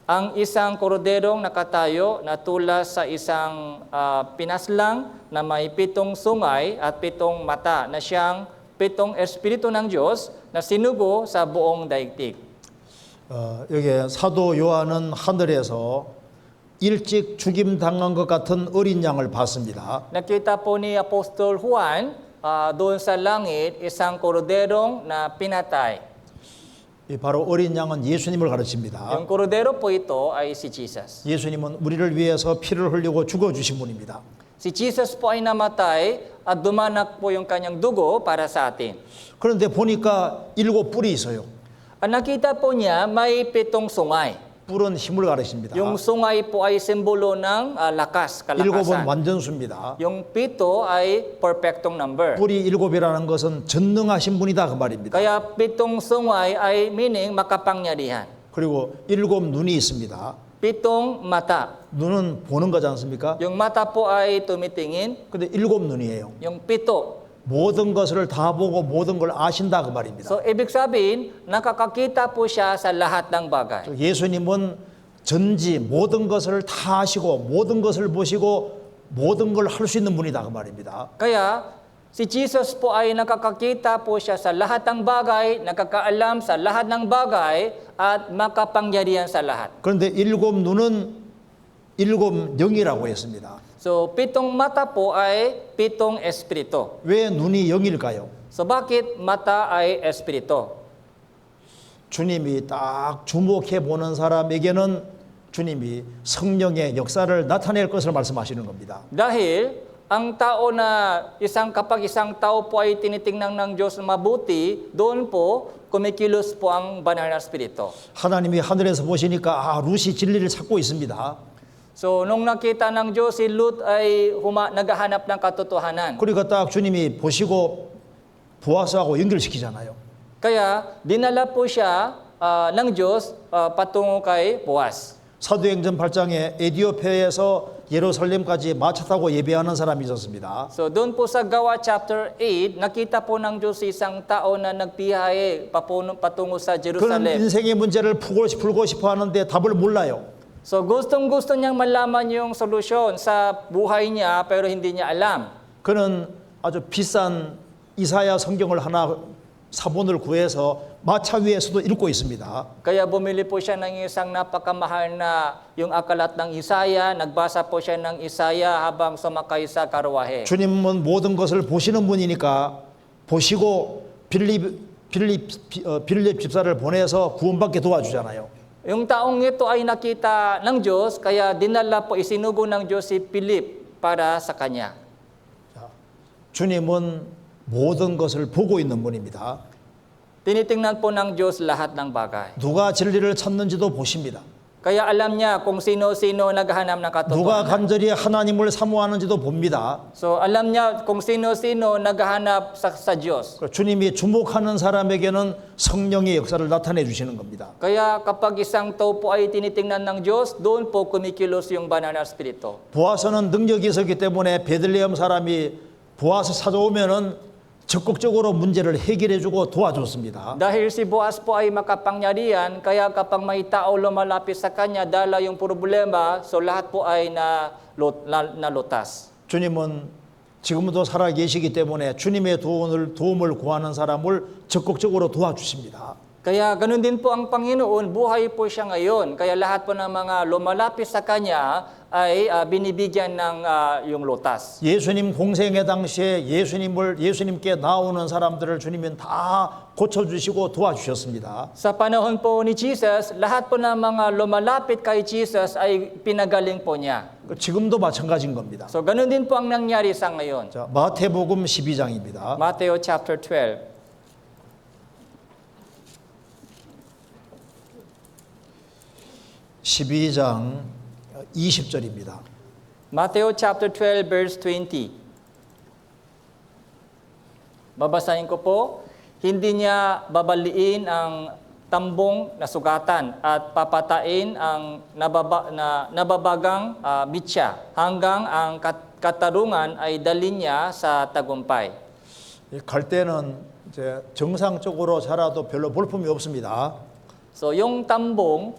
ang isang koroderong nakatayo na tula sa isang pinaslang na may 7 sungay at 7 mata na siyang 7 espiritu ng Diyos na sinugo sa buong daigdig. 여기 사도 요한은 하늘에서 일찍 죽임 당한 것 같은 어린 양을 봤습니다. Nakita po ni Apostol Juan doon sa langit isang koroderong na pinatay. 이 바로 어린 양은 예수님을 가르칩니다. Yung korodero po ito ay si Jesus. 예수님은 우리를 위해서 피를 흘리고 죽어주신 분입니다. Si Jesus po ay namatay at dumanak po yung kanyang dugo para sa atin. 그런데 보니까 7 뿔이 있어요. Ang nakita po niya may 7 sungay. 뿔은 힘을 가르칩니다. Yung sungay po ay simbolo ng lakas, 7은 kalakasan. 완전수입니다. Yung 7 ay perfectong number. 뿔이 7이라는 것은 전능하신 분이다 그 말입니다. Kaya 7 sungay ay meaning makapangyarihan. 그리고 7 눈이 있습니다. 7 mata. 눈은 보는 거지 않습니까? Yung mata po ay tumitingin. 근데 7 눈이에요. Yung 7. 모든 것을 다 보고 모든 걸 아신다 그 말입니다. So, ibig sabihin, nakakakita po siya sa lahat ng bagay. 예수님은 전지 모든 것을 다 아시고 모든 것을 보시고 모든 걸 할 수 있는 분이다 그 말입니다. Kaya, si Jesus po ay nakakakita po siya sa lahat ng bagay, nakakaalam sa lahat ng bagay, at makapangyarihan sa lahat. 그런데 7 눈은 7 영이라고 했습니다. So, 7 mata po ay 7 espiritu. 왜 눈이 영일까요? So, bakit mata ay espiritu? 주님이 딱 주목해 보는 사람에게는 주님이 성령의 역사를 나타낼 것을 말씀하시는 겁니다. Dahil, ang tao na kapag isang tao po ay tinitingnan ng Diyos mabuti, doon po kumikilos po ang banal na espiritu. 하나님이 하늘에서 보시니까 룻이 진리를 찾고 있습니다. So, nung nakita ng Diyos, si Lut ay naghahanap ng katotohanan. 그러니까 딱 주님이 보시고 보아스하고 연결시키잖아요. Kaya, dinala po siya ng Diyos patungo kay Boaz. 사도행전 8장에 에디오피아에서 예루살렘까지 마차 타고 예배하는 사람이 있었습니다. So, doon po sa Gawa chapter 8, nakita po ng Diyos isang tao na nagbiyahe patungo sa 그는 Jerusalem. 인생의 문제를 풀고 싶어 하는데 답을 몰라요. So, gustong-gusto niyang malaman yung solusyon sa buhay niya, pero hindi niya alam. 그는 아주 비싼 이사야 성경을 하나 사본을 구해서 마차 위에서도 읽고 있습니다. Kaya bumili po siya ng isang napakamahal na yung akalat ng Isaya. Nagbasa po siya ng Isaya habang sumakay sa karwahe. 주님은 모든 것을 보시는 분이니까 보시고 빌립 집사를 보내서 구원받게 도와주잖아요. Yung taong ito ay nakita ng Diyos, kaya dinala po, isinugo ng Diyos si Philip para sa kanya. 주님은 모든 것을 보고 있는 분입니다. Tinitingnan po ng Diyos lahat ng bagay. 누가 진리를 찾는지도 보십니다. Kaya alam niya kung sino-sino naghahanap ng 누가 katotohanan. 간절히 하나님을 사모하는지도 봅니다. So alam niya kung sino-sino naghahanap sa Diyos. 주님이 주목하는 사람에게는 성령의 역사를 나타내 주시는 겁니다. Kaya kapag isang tao po ay tinitingnan ng Diyos, doon po kumikilos yung banal na espiritu. 보아서는 능력이 있었기 때문에 베들레헴 사람이 보아서 찾아오면은 적극적으로 문제를 해결해주고 도와줬습니다. Dahil si Boaz po ay makapangyarihan, kaya kapag may tao lumalapit sa kanya, dala yung problema, so lahat po ay nalutas. 주님은 지금도 살아 계시기 때문에 주님의 도움을 구하는 사람을 적극적으로 도와주십니다. Kaya ganun din po ang Panginoon, buhay po siya ngayon. Kaya lahat po ng mga lumalapit sa Kanya ay binibigyan ng yung lutas. 예수님 공생의 당시에 예수님께 나오는 사람들을 주님은 다 고쳐주시고 도와주셨습니다. Sa panahon po ni Jesus, lahat po ng mga lumalapit kay Jesus ay pinagaling po niya. 지금도 마찬가지인 겁니다. So ganun din po ang nangyari sa ngayon. 자, 마태복음 12장입니다. Matthew chapter 12. 12장 20절입니다. Matthew chapter 12 verse 20. Babasahin ko po, hindi niya babaliin ang tambong na sugatan at papatain ang nababagang mitya hanggang ang katarungan ay dalhin niya sa tagumpay. 갈 때는 이제 정상적으로 자라도 별로 볼품이 없습니다. So yung tambo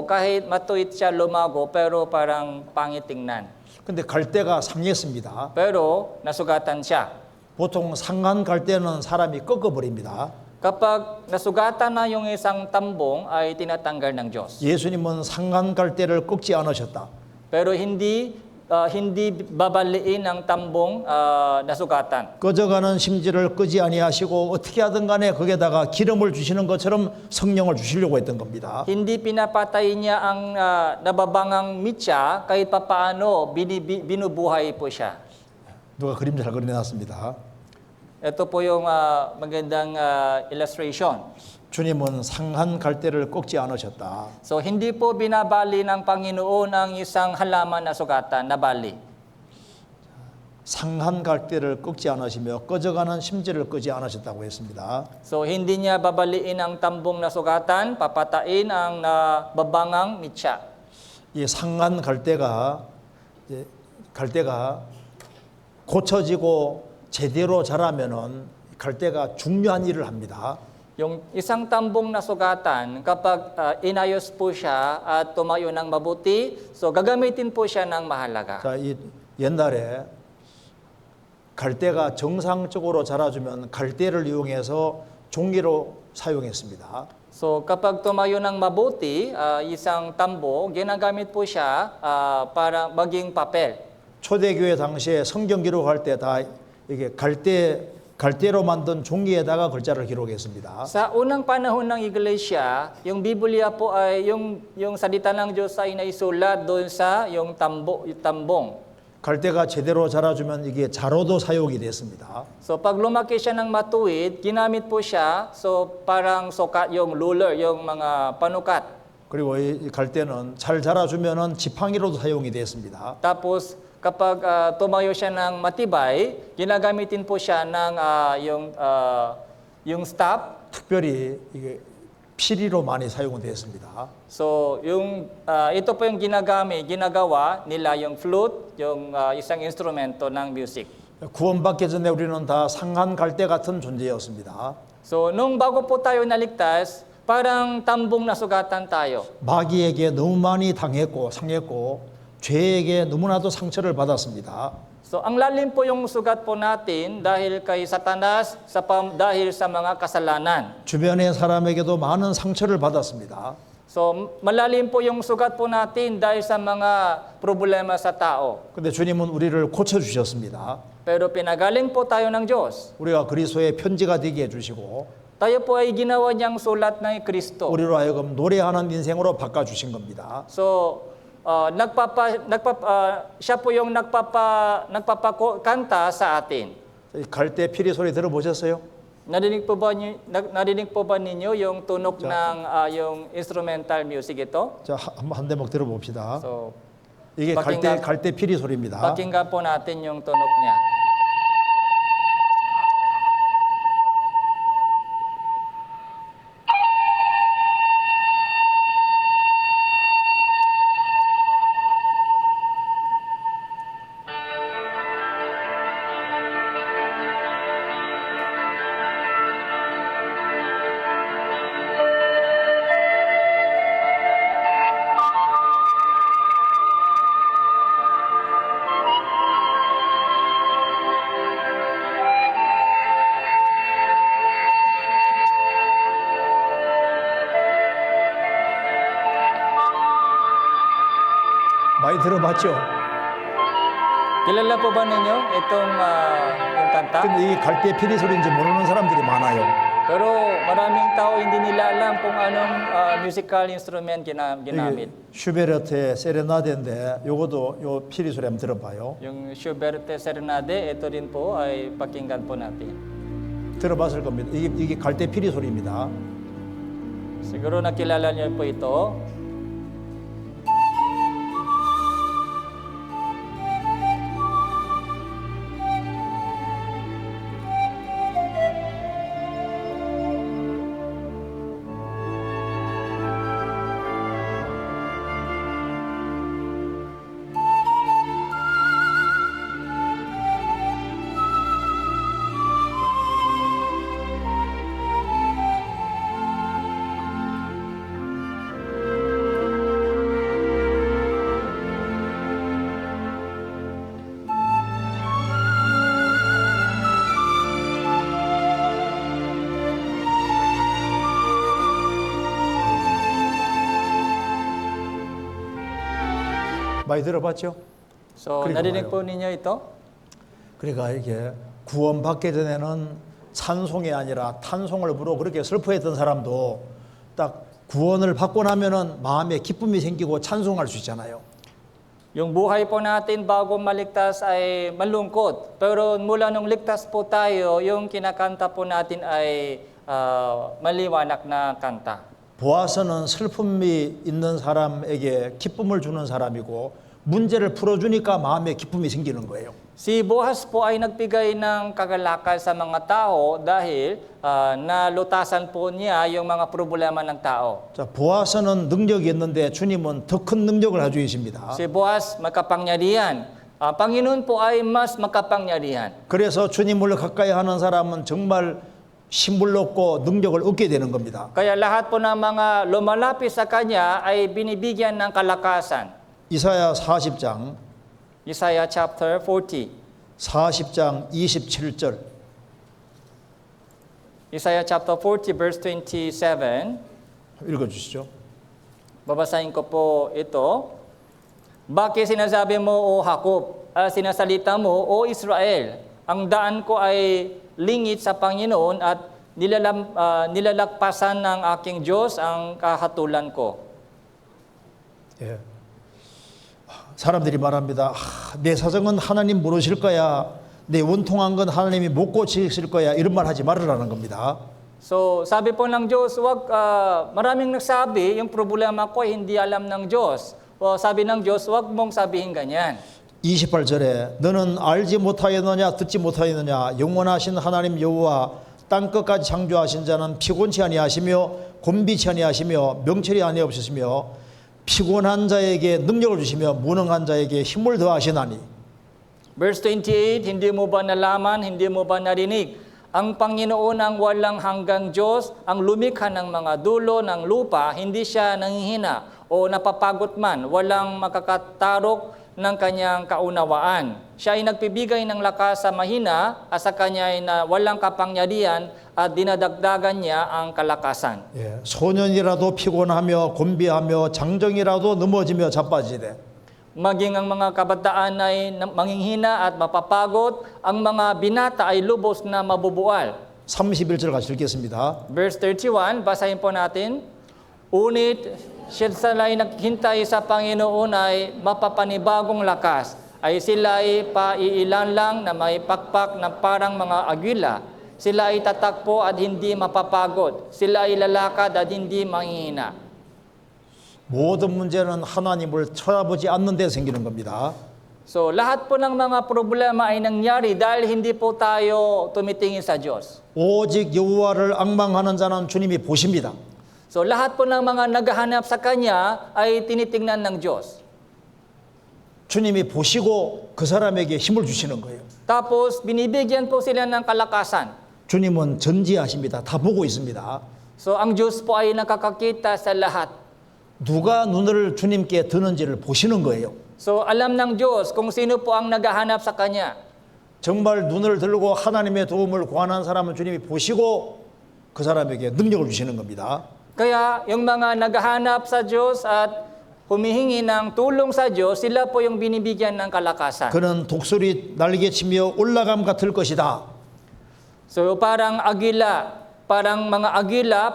kahit matuwid siya lumago pero parang pangit tingnan. 근데 갈 때가 상했습니다. Pero nasugatan siya. 보통 상한 갈 때는 사람이 꺾어버립니다. Kapag nasugatan na yung isang tambong ay tinatanggal ng Diyos. 예수님은 상한 갈 때를 꺾지 않으셨다. Pero hindi babaliin ang tambong nasugatan. 꺼져가는 심지를 끄지 아니하시고 어떻게 하든 간에 거기에다가 기름을 주시는 것처럼 성령을 주시려고 했던 겁니다. Hindi pinapatay niya ang nababangang mitya kahit papaano binubuhay po siya. 누가 그림 잘 그려놨습니다. Ito po yung magandang illustration. 주님은 상한 갈대를 꺾지 않으셨다. So hindi po binabali ng Panginoon ang isang halaman na sugatan, nabali. 상한 갈대를 꺾지 않으시며 꺼져가는 심지를 끄지 않으셨다고 했습니다. So hindi niya babaliin ang tambong na sugatan, papatain ang babangang mitya. 이 상한 갈대가 고쳐지고 제대로 자라면은 갈대가 중요한 일을 합니다. Yung isang tambong na sugatan, kapag inayos po siya at tumayo ng mabuti, so gagamitin po siya ng mahalaga. 자, 이 옛날에 갈대가 정상적으로 자라주면 갈대를 이용해서 종이로 사용했습니다. So kapag tumayo ng mabuti, isang tambo, ginagamit po siya para maging papel. 초대교회 당시에 성경 기록할 때 다 이게 갈대로 만든 종이에다가 글자를 기록했습니다. Sa unang panahon ng iglesia, yung Biblia po ay yung salita ng Diyos ay naisulat doon sa yung tambong. 갈대가 제대로 자라주면 이게 자로도 사용이 됐습니다. So pag lumaki siya ng matuwid, ginamit po siya so parang sukat yung ruler, yung mga panukat. 그리고 이 갈대는 잘 자라주면은 지팡이로도 사용이 됐습니다. Tapos kapag tumayo siya ng matibay, ginagamitin po siya ng yung staff. 특별히 이게 피리로 많이 사용됐습니다. So ito po yung ginagawa nila yung flute, yung isang instrumento ng music. 구원받기 전에 우리는 다 상한 갈대 같은 존재였습니다. So nung bago po tayo naligtas, parang tambong na sugatan tayo. 마귀에게 너무 많이 당했고 상했고 죄에게 너무나도 상처를 받았습니다. So ang lalim po yung sugat po natin dahil kay Satanas, dahil sa mga kasalanan. 주변의 사람에게도 많은 상처를 받았습니다. So malalim po yung sugat po natin dahil sa mga problema sa tao. 근데 주님은 우리를 고쳐 주셨습니다. Pero pinagaling po tayo ng Diyos. 우리가 그리스도의 편지가 되게 해 주시고 Tayo po ay ginawa niyang sulat ng Kristo. 우리로 하여금 노래하는 인생으로 바꿔 주신 겁니다. So siya po yung nagpapakanta sa atin. 갈대 피리 소리 들어보셨어요? Narinig po ba ninyo yung tunog ng yung instrumental music ito? 자, 한 대목 들어봅시다. So 이게 갈대 피리 소리입니다. pakinggan po natin yung tunog niya. 들어봤죠? Kilala po ba ninyo itong yung kanta? 근데 이 갈대 피리 소리인지 모르는 사람들이 많아요. Pero maraming tao hindi nila alam kung anong musical instrument ginamit. 이게 슈베르트의 세레나데인데 요것도 요 피리 소리 한번 들어봐요. Yung Schubert Serenade, ito rin po ay pakinggan po natin. 들어봤을 겁니다. 이게 갈대 피리 소리입니다. Siguro nakilala niyo po ito. 많이 들어봤죠? So, 그리고 narinig 봐요. po ninyo ito? 그러니까 이게 구원받기 전에는 찬송이 아니라 탄송을 부르고 그렇게 슬퍼했던 사람도 딱 구원을 받고 나면은 마음에 기쁨이 생기고 찬송할 수 있잖아요. Yung buhay po natin bago maligtas ay malungkot. Pero mula nung ligtas po tayo, yung kinakanta po natin ay maliwanag na kanta. 보아서는 슬픔이 있는 사람에게 기쁨을 주는 사람이고 문제를 풀어주니까 마음에 기쁨이 생기는 거예요. Si Boaz po ay nagbigay ng kagalakan sa mga tao dahil nalutasan po niya yung mga problema ng tao. 자, 보아서는 능력이 있는데 주님은 더 큰 능력을 가지고 계십니다. Si Boaz makapangyarihan. Ang Panginoon po ay mas makapangyarihan. 그래서 주님을 가까이 하는 사람은 정말 힘물렀고 능력을 얻게 되는 겁니다. Kaya lahat po ng mga lumalapit sa Kanya ay binibigyan ng kalakasan. 이사야 40장 Isaiah chapter 40. 40장 27절 Isaiah chapter 40 verse 27. 읽어주시죠. Babasahin ko po ito. Bakit sinasabi mo, O Jacob, sinasalita mo, O Israel, ang daan ko ay lingit sa Panginoon at nilalagpasan ng aking Diyos ang kahatulan ko. 예. 사람들이 말합니다. 내 사정은 하나님 모르실 거야. 내 원통한 건 하나님이 못 고치실 거야. 이런 말 하지 말으라는 겁니다. So, sabi po ng Diyos, maraming nagsabi, yung problema ko ay hindi alam ng Diyos. O sabi ng Diyos, wag mong sabihin ganyan. 28절에 너는 알지 못하였느냐 듣지 못하였느냐 영원하신 하나님 여호와 땅끝까지 창조하신 자는 피곤치 아니하시며 곤비치 아니하시며 명철이 아니없으시며 피곤한 자에게 능력을 주시며 무능한 자에게 힘을 더하시나니. Verse 28, hindi mo ba nalaman, hindi mo ba narinig? Ang Panginoon ang walang hanggang Diyos, ang lumikha ng mga dulo ng lupa, hindi siya nanghihina o napapagod man, walang makakatarok ng kanyang kaunawaan. Siya ay nagpibigay ng lakas sa mahina at sa kanya ay walang kapangyarihan at dinadagdagan niya ang kalakasan. 예, 소년이라도 피곤하며 곤비하며 장정이라도 넘어지며 자빠지되 Maging ang mga kabataan ay manginghina at mapapagod, ang mga binata ay lubos na mabubual. 31절 같이 읽겠습니다. Verse 31, basahin po natin. Unit, sila ay naghintay sa Panginoon ay mapapanibagong lakas, ay sila ay paiilan lang na may pakpak na parang mga agila. Sila ay tatakbo at hindi mapapagod. Sila ay lalakad at hindi manghihina. 모든 문제는 하나님을 쳐다보지 않는 데 생기는 겁니다. So, lahat po ng mga problema ay nangyari dahil hindi po tayo tumitingin sa Diyos. 오직 여호와를 앙망하는 자는 주님이 보십니다. So, lahat po ng mga naghahanap sa Kanya ay tinitingnan ng Diyos. 주님이 보시고 그 사람에게 힘을 주시는 거예요. Tapos, binibigyan po sila ng kalakasan. 주님은 전지하십니다. 다 보고 있습니다. So, ang Diyos po ay nakakakita sa lahat. 누가 눈을 주님께 드는지를 보시는 거예요. So, alam ng Diyos kung sino po ang naghahanap sa Kanya. 정말 눈을 들고 하나님의 도움을 구하는 사람은 주님이 보시고 그 사람에게 능력을 주시는 겁니다. Kaya, yung mga naghahanap sa Diyos at humihingi ng tulong sa Diyos, sila po yung binibigyan ng kalakasan. 그는 독수리 날개치며 올라감 같을 것이다. So parang agila, parang mga agila,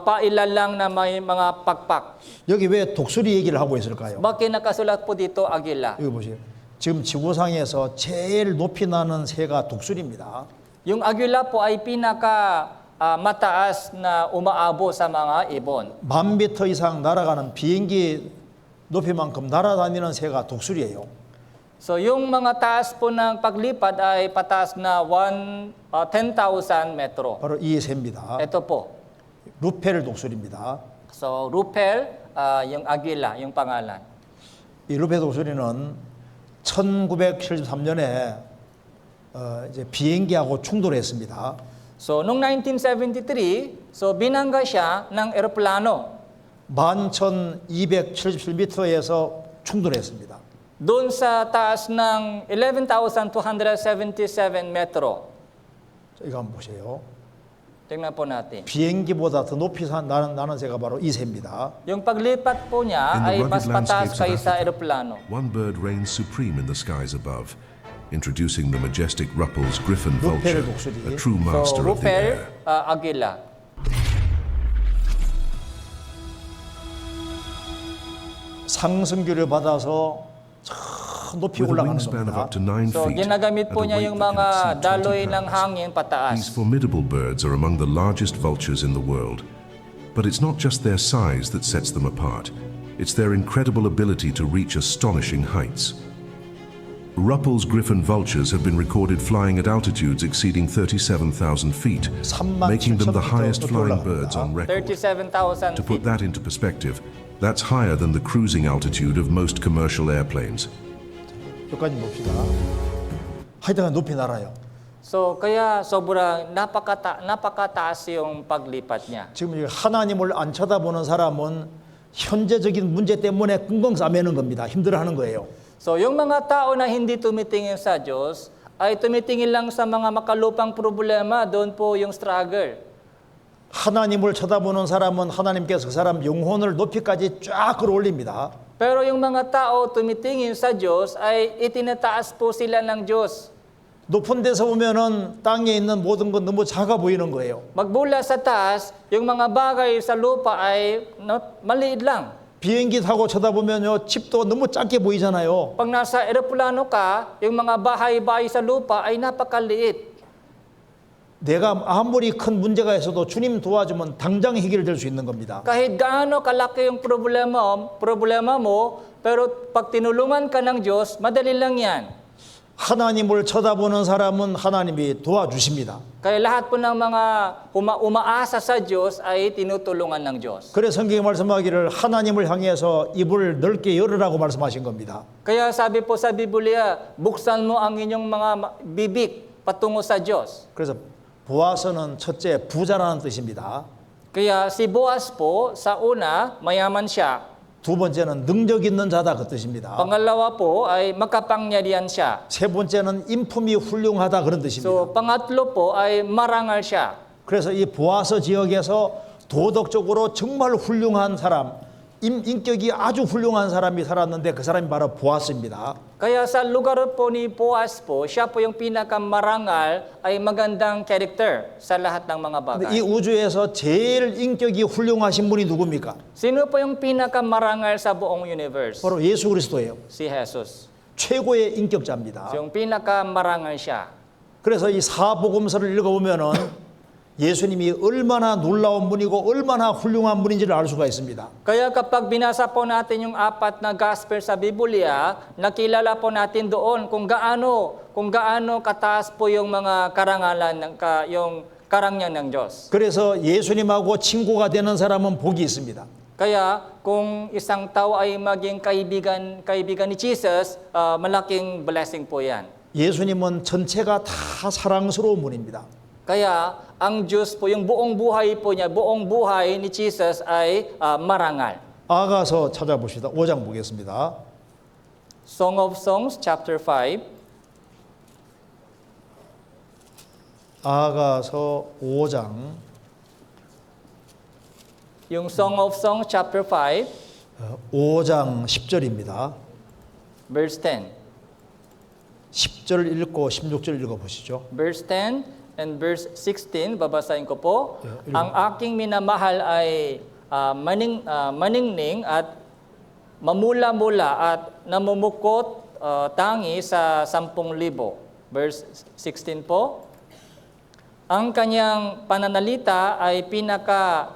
pailan lang na may mga pakpak. 여기 왜 독수리 얘기를 하고 있을까요? Bakit nakasulat po dito agila? 여기 보세요. 지금 지구상에서 제일 높이 나는 새가 독수리입니다. Yung agila po ay pinaka mataas na umaabo sa mga ibon. 1000m 이상 날아가는 비행기 높이만큼 날아다니는 새가 독수리예요. So yung mga taas po ng paglipad ay pataas na 10,000 metro. 바로 이 새입니다. Ito po. 루펠 독수리입니다. So rupel, yung agila, yung pangalan. 이 루펠 독수리는 1973년에 이제 비행기하고 충돌했습니다. So noong 1973, so binangga siya ng eroplano 11,277m에서 충돌했습니다. doon sa taas ng 11,277 metro. 이거 한번 보세요. Tingnan po natin. 비행기보다 더 높이 나는 새가 바로 이 새입니다. Yung paglipat po niya In the ay mas rugged pataas landscapes of kaysa Africa, eroplano. one bird reigns supreme in the skies above, introducing the majestic Ruppel's griffon 루펠 vulture, 독수리. a true So master of the rupel, air. agila. 상승기를 받아서 저 높이 With a 올라가는 wingspan of 겁니다. up to 9 So feet ginagamit and po a niya weight yung that mga can exceed daloy 20 ng pounds. hangin These pataas. formidable birds are among the largest vultures in the world. But it's not just their size that sets them apart. It's their incredible ability to reach astonishing heights. Ruppel's griffon vultures have been recorded flying at altitudes exceeding 37,000 feet, 37,000 making them the feet highest 높이 flying 올라갑니다. birds on record. 37,000 To put feet. that into perspective, that's higher than the cruising altitude of most commercial airplanes. 여기까지 봅시다. 하여튼 높이 날아요. So kaya sobrang napakataas yung paglipat niya. 지금 이 하나님을 안 쳐다보는 사람은 현재적인 문제 때문에 끙끙 싸매는 겁니다. 힘들어하는 거예요. So yung mga tao na hindi tumitingin sa Diyos ay tumitingin lang sa mga makalupang problema, doon po yung struggle. 하나님을 쳐다보는 사람은 하나님께서 그 사람 영혼을 높이까지 쫙 끌어올립니다. Pero yung mga tao tumitingin sa Diyos ay itinataas po sila ng Diyos. 높은 데서 보면은 땅에 있는 모든 건 너무 작아 보이는 거예요. Magbula sa taas, yung mga bagay sa lupa ay maliit lang. 비행기 타고 쳐다보면요 집도 너무 작게 보이잖아요. Pag nasa eroplano ka, yung mga bahay-bahay sa lupa ay napakaliit. 내가 아무리 큰 문제가 있어도 주님 도와주면 당장 해결될 수 있는 겁니다. Kahit gaano kalaki yung problema mo, pero pag tinulungan ka ng Diyos, madali lang yan. 하나님을 쳐다보는 사람은 하나님이 도와주십니다. Kaya lahat po ng mga umaasa sa Diyos ay tinutulungan ng Diyos. 그래서 성경이 말씀하기를 하나님을 향해서 입을 넓게 열으라고 말씀하신 겁니다. Kaya sabi po sa Biblia, buksan mo ang inyong mga bibig patungo sa Diyos. 그래서 보아서는 첫째 부자라는 뜻입니다. Kaya si Boaz po, sa una, mayaman siya. 두 번째는 능력 있는 자다 그 뜻입니다. Pangalawa po ay makapangyarihan siya. 세 번째는 인품이 훌륭하다 그런 뜻입니다. So pangatlo po ay marangal siya. 그래서 이 보아서 지역에서 도덕적으로 정말 훌륭한 사람, 인격이 아주 훌륭한 사람이 살았는데 그 사람이 바로 보아스입니다. Kaya sa lugar po ni Boaz po, siya po yung pinakamarangal ay magandang character sa lahat ng mga bagay. 근데 이 우주에서 제일 인격이 훌륭하신 분이 누굽니까? Sino po yung pinakamarangal sa buong universe? 바로 예수 그리스도예요. Si Jesus. 최고의 인격자입니다. So, yung pinakamarangal siya. 그래서 이 사복음서를 읽어보면은 예수님이 얼마나 놀라운 분이고 얼마나 훌륭한 분인지를 알 수가 있습니다. Kaya kapag binasa po natin yung apat na gospel sa Biblia, nakilala po natin doon kung gaano kataas po yung mga karangalan yung karangyaan ng Diyos. 그래서 예수님하고 친구가 되는 사람은 복이 있습니다. Kaya kung isang tao ay maging kaibigan ni Jesus, malaking blessing po yan. 예수님은 전체가 다 사랑스러운 분입니다. Kaya ang Diyos po, yung buong buhay po niya, buong buhay ni Jesus ay marangal. 아가서 찾아봅시다. 5장 보겠습니다. Song of Songs, chapter 5. 아가서 5장 Yung Song of Songs, chapter 5. 5장 10절입니다. Verse 10. 10절 읽고 16절 읽어보시죠. Verse 10 and verse 16, babasahin ko po. Yeah, Ang aking minamahal ay maningning at mamula-mula at namumukot tangi sa 10,000. Verse 16 po. Ang kanyang pananalita ay pinaka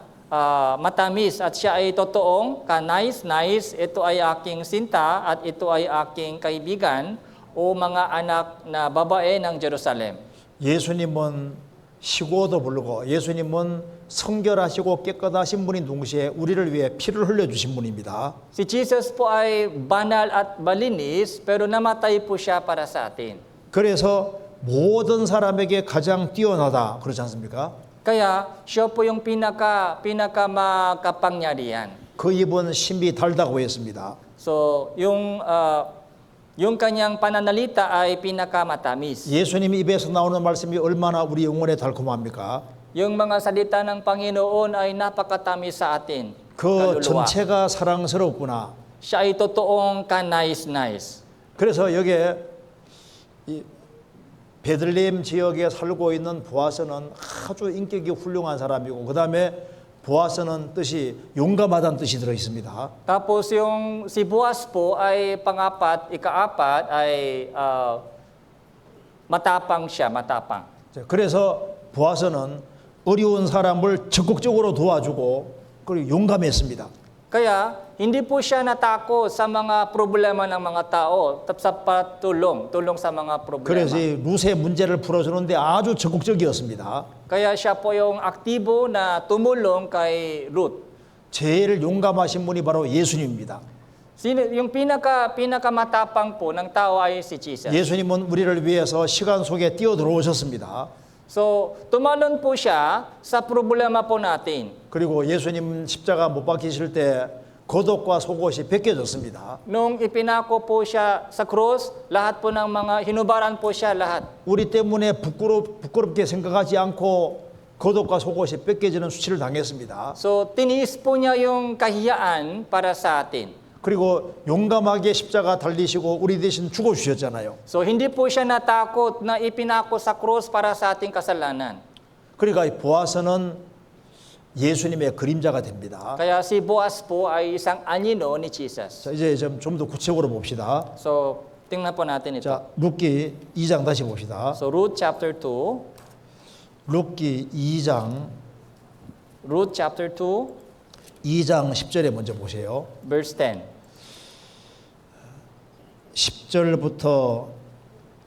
matamis at siya ay totoong kanais-nais. Ito ay aking sinta at ito ay aking kaibigan o mga anak na babae ng Jerusalem. 예수님은 시고도 부르고 예수님은 성결하시고 깨끗하신 분인 동시에 우리를 위해 피를 흘려주신 분입니다. Si Jesus po ay banal at malinis pero namatay po siya para sa atin. 그래서 모든 사람에게 가장 뛰어나다 그렇지 않습니까? Kaya siya po yung pinaka makapangyarihan. 그 입은 심이 달다고 했습니다. So yung kanyang pananalita ay pinakamatamis. 예수님 입에서 나오는 말씀이 얼마나 우리 영혼에 달콤합니까? Yung mga salita ng Panginoon ay napakatamis sa atin. 그 kaluluwa. 전체가 사랑스럽구나. Siya ay totoong kanais-nais. 그래서 여기에 이 베들레헴 지역에 살고 있는 보아스는 아주 인격이 훌륭한 사람이고 그 다음에 보아스는 뜻이 용감하다는 뜻이 들어 있습니다. Tapos yung si Boaz po ay ikaapat ay matapang siya, matapang. 그래서 보아스는 어려운 사람을 적극적으로 도와주고 그리고 용감했습니다. Kaya hindi po siya natakot sa mga problema ng mga tao sa patulong sa mga problema. 그래서 이 룻의 문제를 풀어주는데 아주 적극적이었습니다. Kaya siya po yung aktibo na tumulong kay Ruth. 제일 용감하신 분이 바로 예수님입니다. Yung pinakamatapang po ng tao ay si Jesus. 예수님은 우리를 위해서 시간 속에 뛰어들어오셨습니다. So, tumalon po siya sa problema po natin. 그리고 예수님 십자가 못 박히실 때 겉옷과 속옷이 벗겨졌습니다. Nung ipinako po siya sa cross, lahat po ng mga hinubaran po siya lahat. 우리 때문에 부끄럽게 생각하지 않고 겉옷과 속옷이 벗겨지는 수치를 당했습니다. So, tiniis po niya yung kahiyaan para sa atin. 그리고 용감하게 십자가 달리시고 우리 대신 죽어주셨잖아요. So, hindi po siya natakot na ipinako sa cross para sa ating kasalanan. 그러니까 이 보아스는 예수님의 그림자가 됩니다. Kaya si Boaz po ay isang anino ni Jesus. 자, 이제 좀 더 구체적으로 봅시다. So, tingnan po natin ito. 자, 룻기 2장 다시 봅시다. So, Ruth chapter 2. 룻기 2장 2장 10절에 먼저 보세요. verse 10. 10절부터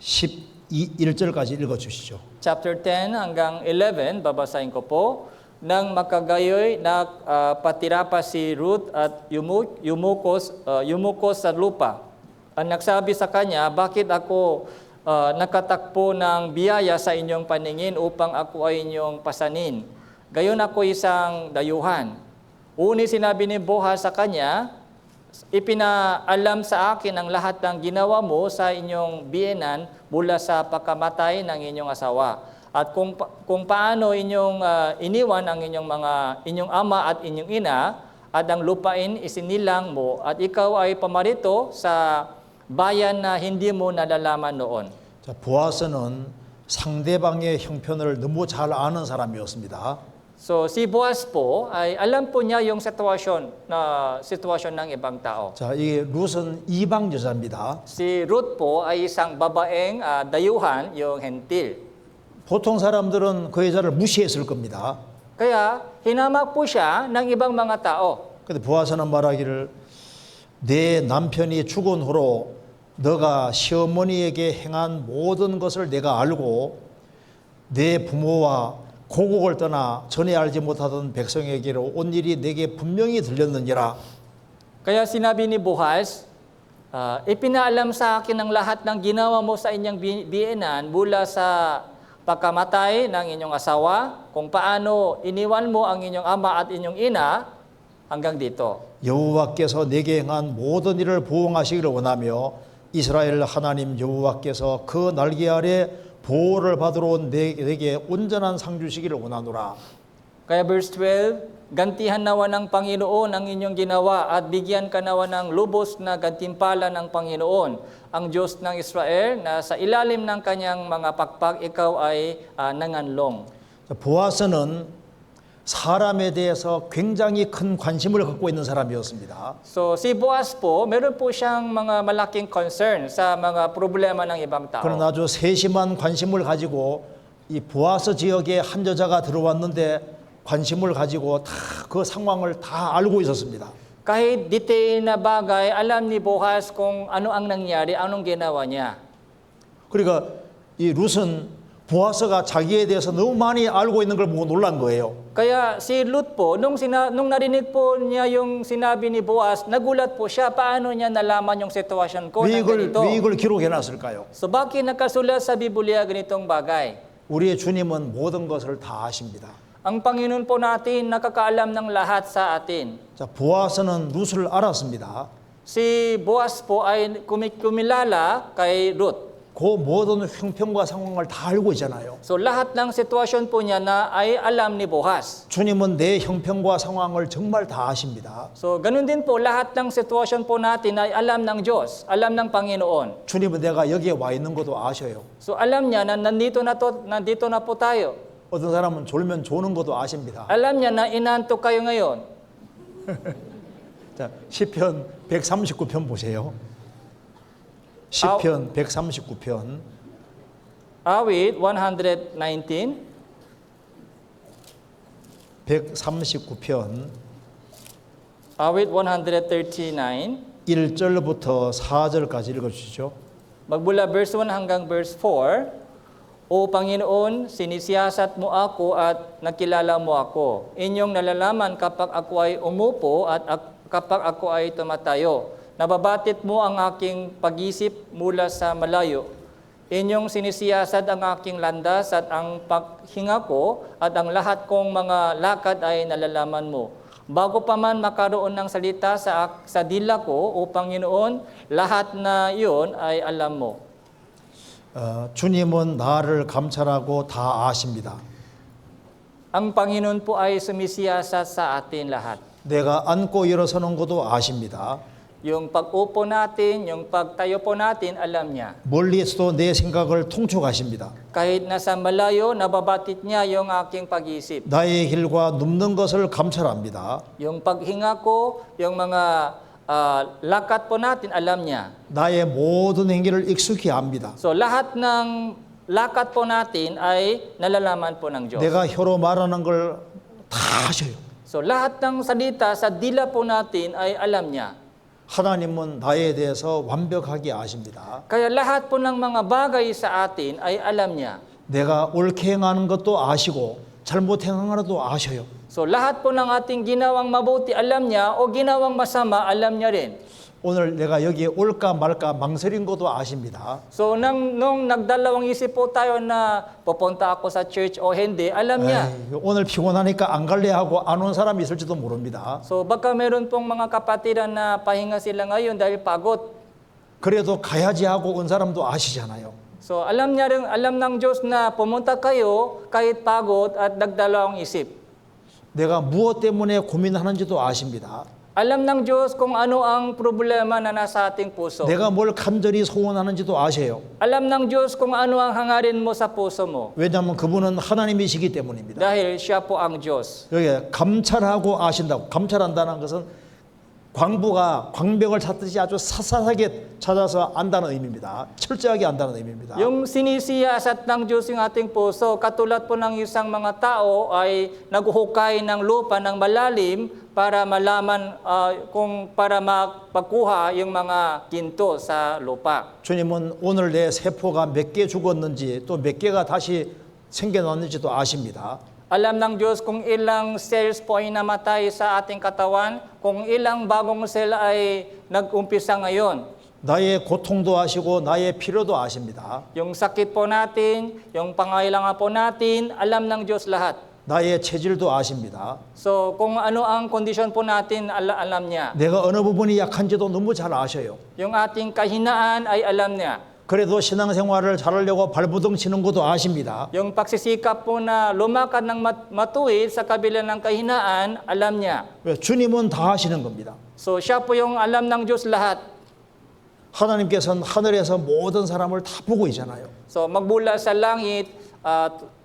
11절까지 읽어 주시죠. Chapter 10 hanggang 11, babasahin ko po. Nang makagayoy, patira pa si Ruth at yumukos sa lupa. Ang nagsabi sa kanya, bakit ako nakatakpo ng biyaya sa inyong paningin upang ako ay inyong pasanin? Gayon ako isang dayuhan. Uni sinabi ni Boaz sa kanya, ipinaalam sa akin ang lahat ng ginawa mo sa inyong biyenan mula sa pagkamatay ng inyong asawa. At kung paano inyong iniwan ang inyong ama at inyong ina, at ang lupain isinilang mo, at ikaw ay pamarito sa bayan na hindi mo nalalaman noon. 자, 보아스는 상대방의 형편을 너무 잘 아는 사람이었습니다. So si Boaz po ay alam po niya yung sitwasyon ng ibang tao. 자, 이 룻은 이방 여자입니다. Si Ruth po ay isang babaeng dayuhan, yung hentil. 보통 사람들은 그 여자를 무시했을 겁니다. Kaya hinamak po siya ng ibang mga tao. 근데 보아스는 말하기를 내 남편이 죽은 후로 너가 시어머니에게 행한 모든 것을 내가 알고 내 부모와 고국을 떠나 전에 알지 못하던 백성에게로 온 일이 내게 분명히 들렸느니라. Kaya sinabi ni Boaz, ipinaalam sa akin ang lahat ng ginawa mo sa inyong biyenan mula sa pagkamatay ng inyong asawa, kung paano iniwan mo ang inyong ama at inyong ina hanggang dito. 여호와께서 내게 행한 모든 일을 보응하시기를 원하며 이스라엘 하나님 여호와께서 그 날개 아래 보호를 받으러 온 내게 온전한 상 주시기를 원하노라. Kaya verse 12, gantihan nawa ng Panginoon ang inyong ginawa at bigyan ka nawa ng lubos na gantimpala ng Panginoon, ang Diyos ng Israel, na sa ilalim ng kanyang mga pakpak ikaw ay nanganlong. 보아스는 사람에 대해서 굉장히 큰 관심을 갖고 있는 사람이었습니다. So si Boaz po, meron po siyang mga malaking concern sa mga problema ng ibang tao. 그런 아주 세심한 관심을 가지고 이 보아스 지역에 한 여자가 들어왔는데 관심을 가지고 다 그 상황을 다 알고 있었습니다. Kahit detail na bagay, alam ni Boaz kung ano ang nangyari, anong ginawa niya. 그러니까 이 룻은 보아스가 자기에 대해서 너무 많이 알고 있는 걸 보고 놀란 거예요. Kaya si Ruth po, nung narinig po niya yung sinabi ni Boaz, nagulat po siya, paano niya nalaman yung sitwasyon ko na ganito. 왜 이걸 기록해 놨을까요? So bakit nakasulat sa Biblia ganitong bagay? 우리의 주님은 모든 것을 다 아십니다. Ang Panginoon po natin nakakaalam ng lahat sa atin. 자, 보아스는 룻을 알았습니다. Si Boaz po ay kumilala kay Ruth. 그 모든 형편과 상황을 다 알고 있잖아요. So lahat ng sitwasyon po niya na ay alam ni Boaz. 주님은 내 형편과 상황을 정말 다 아십니다. So ganun din po, lahat ng sitwasyon po natin ay alam ng Diyos, alam ng Panginoon. 주님은 내가 여기에 와 있는 것도 아셔요. So alam niya na nandito na po tayo. 어떤 사람은 졸면 조는 것도 아십니다. Alam niya na inantok kayo ngayon. 자, 시편 139편 보세요. 시편 139편. Awit 119, 139편 awit 139, 1절부터 4절까지 읽어 주시죠. magmula verse 1 hanggang verse 4. O Panginoon, sinisiyasat mo ako at nakilala mo ako. Inyong nalalaman kapag ako ay umupo at kapag ako ay tumatayo. Nababatit mo ang aking pag-isip mula sa malayo. Inyong sinisiyasad ang aking landas at ang paghinga ko at ang lahat kong mga lakad ay nalalaman mo. Bago pa man makaroon ng salita sa dila ko, O Panginoon, lahat na iyon ay alam mo. 주님은 나를 감찰하고 다 아십니다. Ang Panginoon po ay sumisiyasat sa atin lahat. 내가 앉고 일어서는 것도 아십니다. Yung pag-upo natin, yung pagtayo po natin, alam niya. 멀리서도 내 생각을 통촉하십니다. Kahit nasa malayo, nababatit niya yung aking pag-isip. 나의 길과 눕는 것을 감찰합니다. Yung paghinga ko, yung mga lakat po natin, alam niya. 나의 모든 행위를 익숙히 압니다. So lahat ng lakat po natin ay nalalaman po ng Diyos. 내가 혀로 말하는 걸 다 아셔요. So lahat ng salita sa dila po natin ay alam niya. 하나님은 나에 대해서 완벽하게 아십니다. Kaya lahat po ng mga bagay sa atin ay alam niya. 내가 옳게 행하는 것도 아시고 잘못 행하는 것도 아셔요. So lahat po ng ating ginawang mabuti alam niya o ginawang masama alam niya rin. 오늘 내가 여기에 올까 말까 망설인 것도 아십니다. So nung nagdalawang isip po tayo na pupunta ako sa church o hindi, alam niya. 에이, 오늘 피곤하니까 안 갈래 하고 안 온 사람이 있을지도 모릅니다. So baka meron pong mga kapatiran na pahinga sila ngayon dahil pagod. 그래도 가야지 하고 온 사람도 아시잖아요. So alam niya rin, alam ng Diyos na pumunta kayo kahit pagod at nagdalawang isip. 내가 무엇 때문에 고민하는지도 아십니다. Alam ng Diyos kung ano ang problema na nasa ating puso. 내가 뭘 간절히 소원하는지도 아세요. Alam ng Diyos kung ano ang hangarin mo sa puso mo. 왜냐하면 그분은 하나님이시기 때문입니다. Dahil siya po ang Diyos. 여기 감찰하고 아신다고. 감찰한다는 것은 광벽을 찾듯이 아주 샅샅하게 찾아서 안다는 의미입니다. 철저하게 안다는 의미입니다. Yung sinisiyasat ng Diyos yung ating puso, katulad po ng isang mga tao ay naghuhukay ng lupa ng malalim para malaman para mapagkuha yung mga ginto sa lupa. 주님은 오늘 내 세포가 몇 개 죽었는지 또 몇 개가 다시 생겨났는지도 아십니다. Alam ng Diyos kung ilang cells po ay namatay sa ating katawan, kung ilang bagong cell ay nag-umpisa ngayon. 나의 고통도 아시고 나의 필요도 아십니다. Yung sakit po natin, yung pangailangan po natin, alam ng Diyos lahat. 나의 체질도 아십니다. So kung ano ang kondisyon po natin, alam niya. 내가 어느 부분이 약한지도 너무 잘 아셔요. Yung ating kahinaan ay alam niya. 그래도 신앙생활을 잘하려고 발부둥 치는 것도 아십니다. Yung pagsisikap po na lumakad ng matuwid sa kabila ng kahinaan, alam niya. 왜? 주님은 다 하시는 겁니다. So siya po yung alam ng Diyos lahat. 하나님께서는 하늘에서 모든 사람을 다 보고 있잖아요. So magbula sa langit,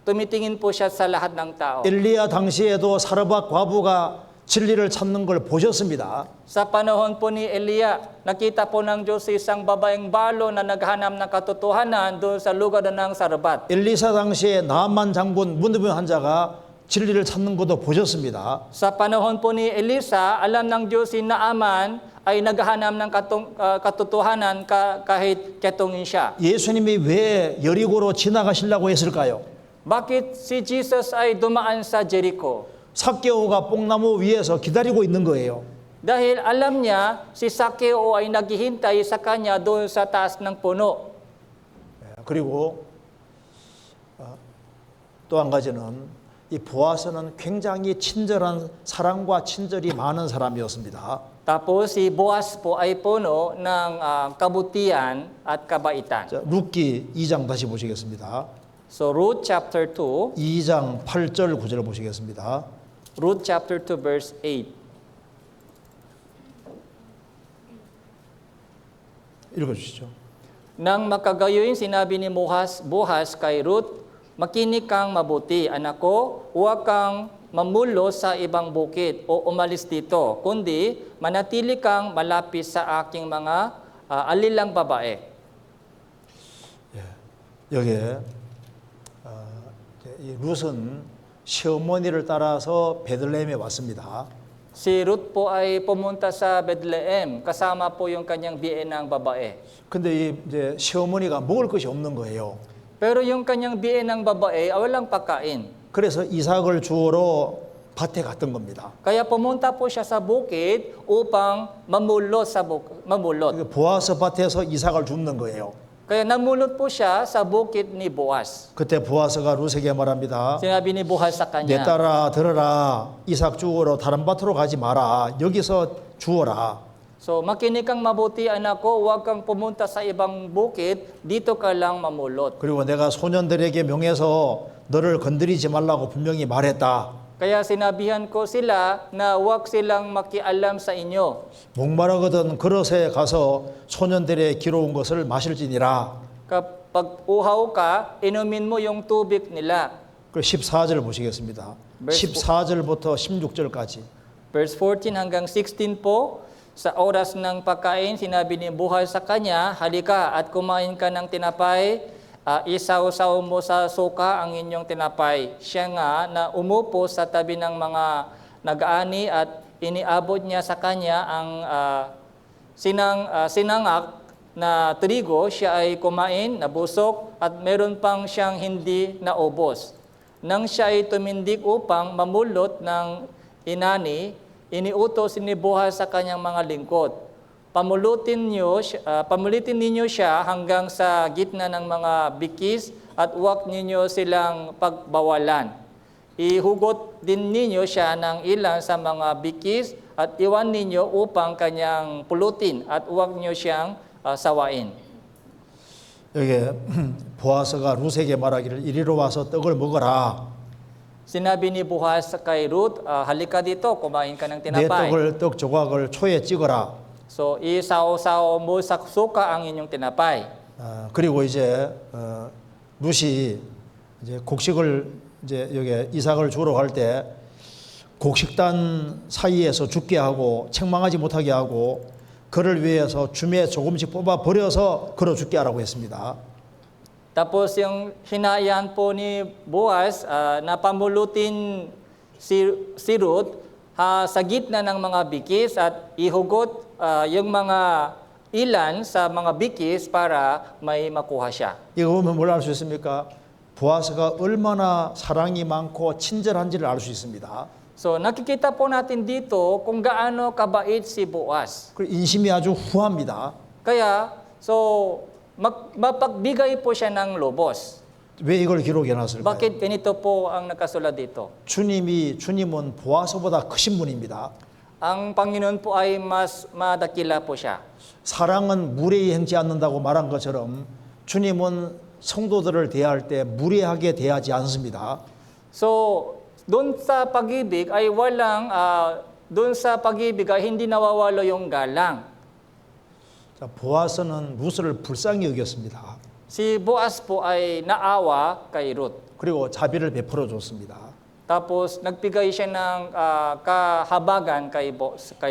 tumitingin po siya sa lahat ng tao. 엘리야 당시에도 사르밧 과부가 진리를 찾는 걸 보셨습니다. Sa panahon po ni Elia, nakita po ng Diyos si isang babaeng balo na naghanap ng katotohanan doon sa lugar ng Sarabat. 엘리사 당시에 나만 장군 문드병 환자가 진리를 찾는 것도 보셨습니다. Sa panahon po ni Elisa, alam ng Diyos si Naaman ay naghahanap ng katotohanan kahit ketongin siya. 예수님이 왜 여리고로 지나가시려고 했을까요? Bakit si Jesus ay dumaan sa Jericho? 삭개오가 뽕나무 위에서 기다리고 있는 거예요. Dahil alam niya si Sakeo ay naghihintay sa kanya doon sa taas ng puno. 그리고 또 한 가지는 이 보아스는 굉장히 친절한 사랑과 친절이 많은 사람이었습니다. Tapos si Boaz po ay puno ng kabutihan at kabaitan. 자, 룻기 2장 다시 보시겠습니다. So Ruth chapter 2, 2장 8절 9절 보시겠습니다. Ruth chapter 2 verse 8. 읽어주시죠. Nang makagayoy sinabi ni Boaz kay Ruth, makinig kang mabuti, anak ko, huwag kang mamulo sa ibang bukid o umalis dito, kundi manatili kang malapit sa aking mga alilang babae. 여기에 이 룻은 시어머니를 따라서 베들레헴에 왔습니다. Si Ruth po ay pumunta sa Bethlehem, kasama po yung kanyang biyenang babae. 근데 이제 시어머니가 먹을 것이 없는 거예요. Pero yung kanyang biyenang babae ay walang pagkain. 그래서 이삭을 주우러 밭에 갔던 겁니다. Kaya pumunta po siya sa bukid upang mamulot 그러니까 보아스 밭에서 이삭을 줍는 거예요. Kaya namulot po siya sa bukid ni Boaz. 그때 보아스가 룻에게 말합니다. Sinabi ni Boaz sa 내 kanya, 딸아 들어라. 이삭 주우러 다른 밭으로 가지 마라. 여기서 주워라. so makinig kang mabuti anak ko, huwag kang pumunta sa ibang bukid, dito ka lang mamulot. 그리고 내가 소년들에게 명해서 너를 건드리지 말라고 분명히 말했다. Kaya sinabihan ko sila na huwag silang makialam sa inyo. 목마르거든 그릇에 가서 소년들의 기로운 것을 마실지니라. Kapag uhaw ka, inumin mo yung tubig nila. 그 14절 보시겠습니다. 14절부터 16절까지. Verse 14 hanggang 16 po, sa oras ng pagkain, sinabi ni Boaz sa kanya, halika at kumain ka ng tinapay, isaw-saw mo sa suka ang inyong tinapay. Siya nga na umupo sa tabi ng mga nag-aani at iniabot niya sa kanya ang sinangak na trigo. Siya ay kumain, nabusok at meron pang siyang hindi naubos. Nang siya ay tumindig upang mamulot ng inani, iniutos ni Boaz sa kanyang mga lingkod. Pamulitin ninyo siya hanggang sa gitna ng mga bikis at huwag ninyo silang pagbawalan. Ihugot din ninyo siya ng ilan sa mga bikis at iwan ninyo upang kanyang pulutin at huwag niyo siyang sawain. 여기 보아스가 룻에게 말하기를 이리로 와서 떡을 먹어라. Sinabi ni Boaz kay Ruth, halika dito, kumain ka ng 내 tinapay. 떡 조각을 초에 찍어라. So, isaw-saw mo sa suka ang inyong tinapay. 그리고 이제 룻이 이제 곡식을 이제 여기 이삭을 주러 갈 때 곡식단 사이에서 죽게 하고 책망하지 못하게 하고 그를 위해서 주매 조금씩 뽑아 버려서 걸어 죽게 하라고 했습니다. Tapos yung hinayaan po ni Boaz na pamulutin si Ruth sa gitna ng mga bikis at ihugot yung mga ilan sa mga bikis para may makuha siya. 이거 보면 뭘 알 수 있습니까? 보아스가 얼마나 사랑이 많고 친절한지를 알 수 있습니다. So nakikita po natin dito kung gaano kabait si Boaz. 그 인심이 아주 후합니다. Kaya mapagbigay po siya ng lubos. 왜 이걸 기록해 놨을까요? Bakit ganito po ang nakasulat dito? 주님은 보아스보다 크신 분입니다. Ang Panginoon po ay mas madakila po siya. 사랑은 무례히 행치 않는다고 말한 것처럼 주님은 성도들을 대할 때 무례하게 대하지 않습니다. So, doon sa pag-ibig ay doon sa pag-ibig ay hindi nawawalo yung galang. 자, 보아스는 루스를 불쌍히 여겼습니다. Si Boaz po ay naawa kay Ruth. 그리고 자비를 베풀어 줬습니다. Tapos nagbigay siya ng kahabagan kay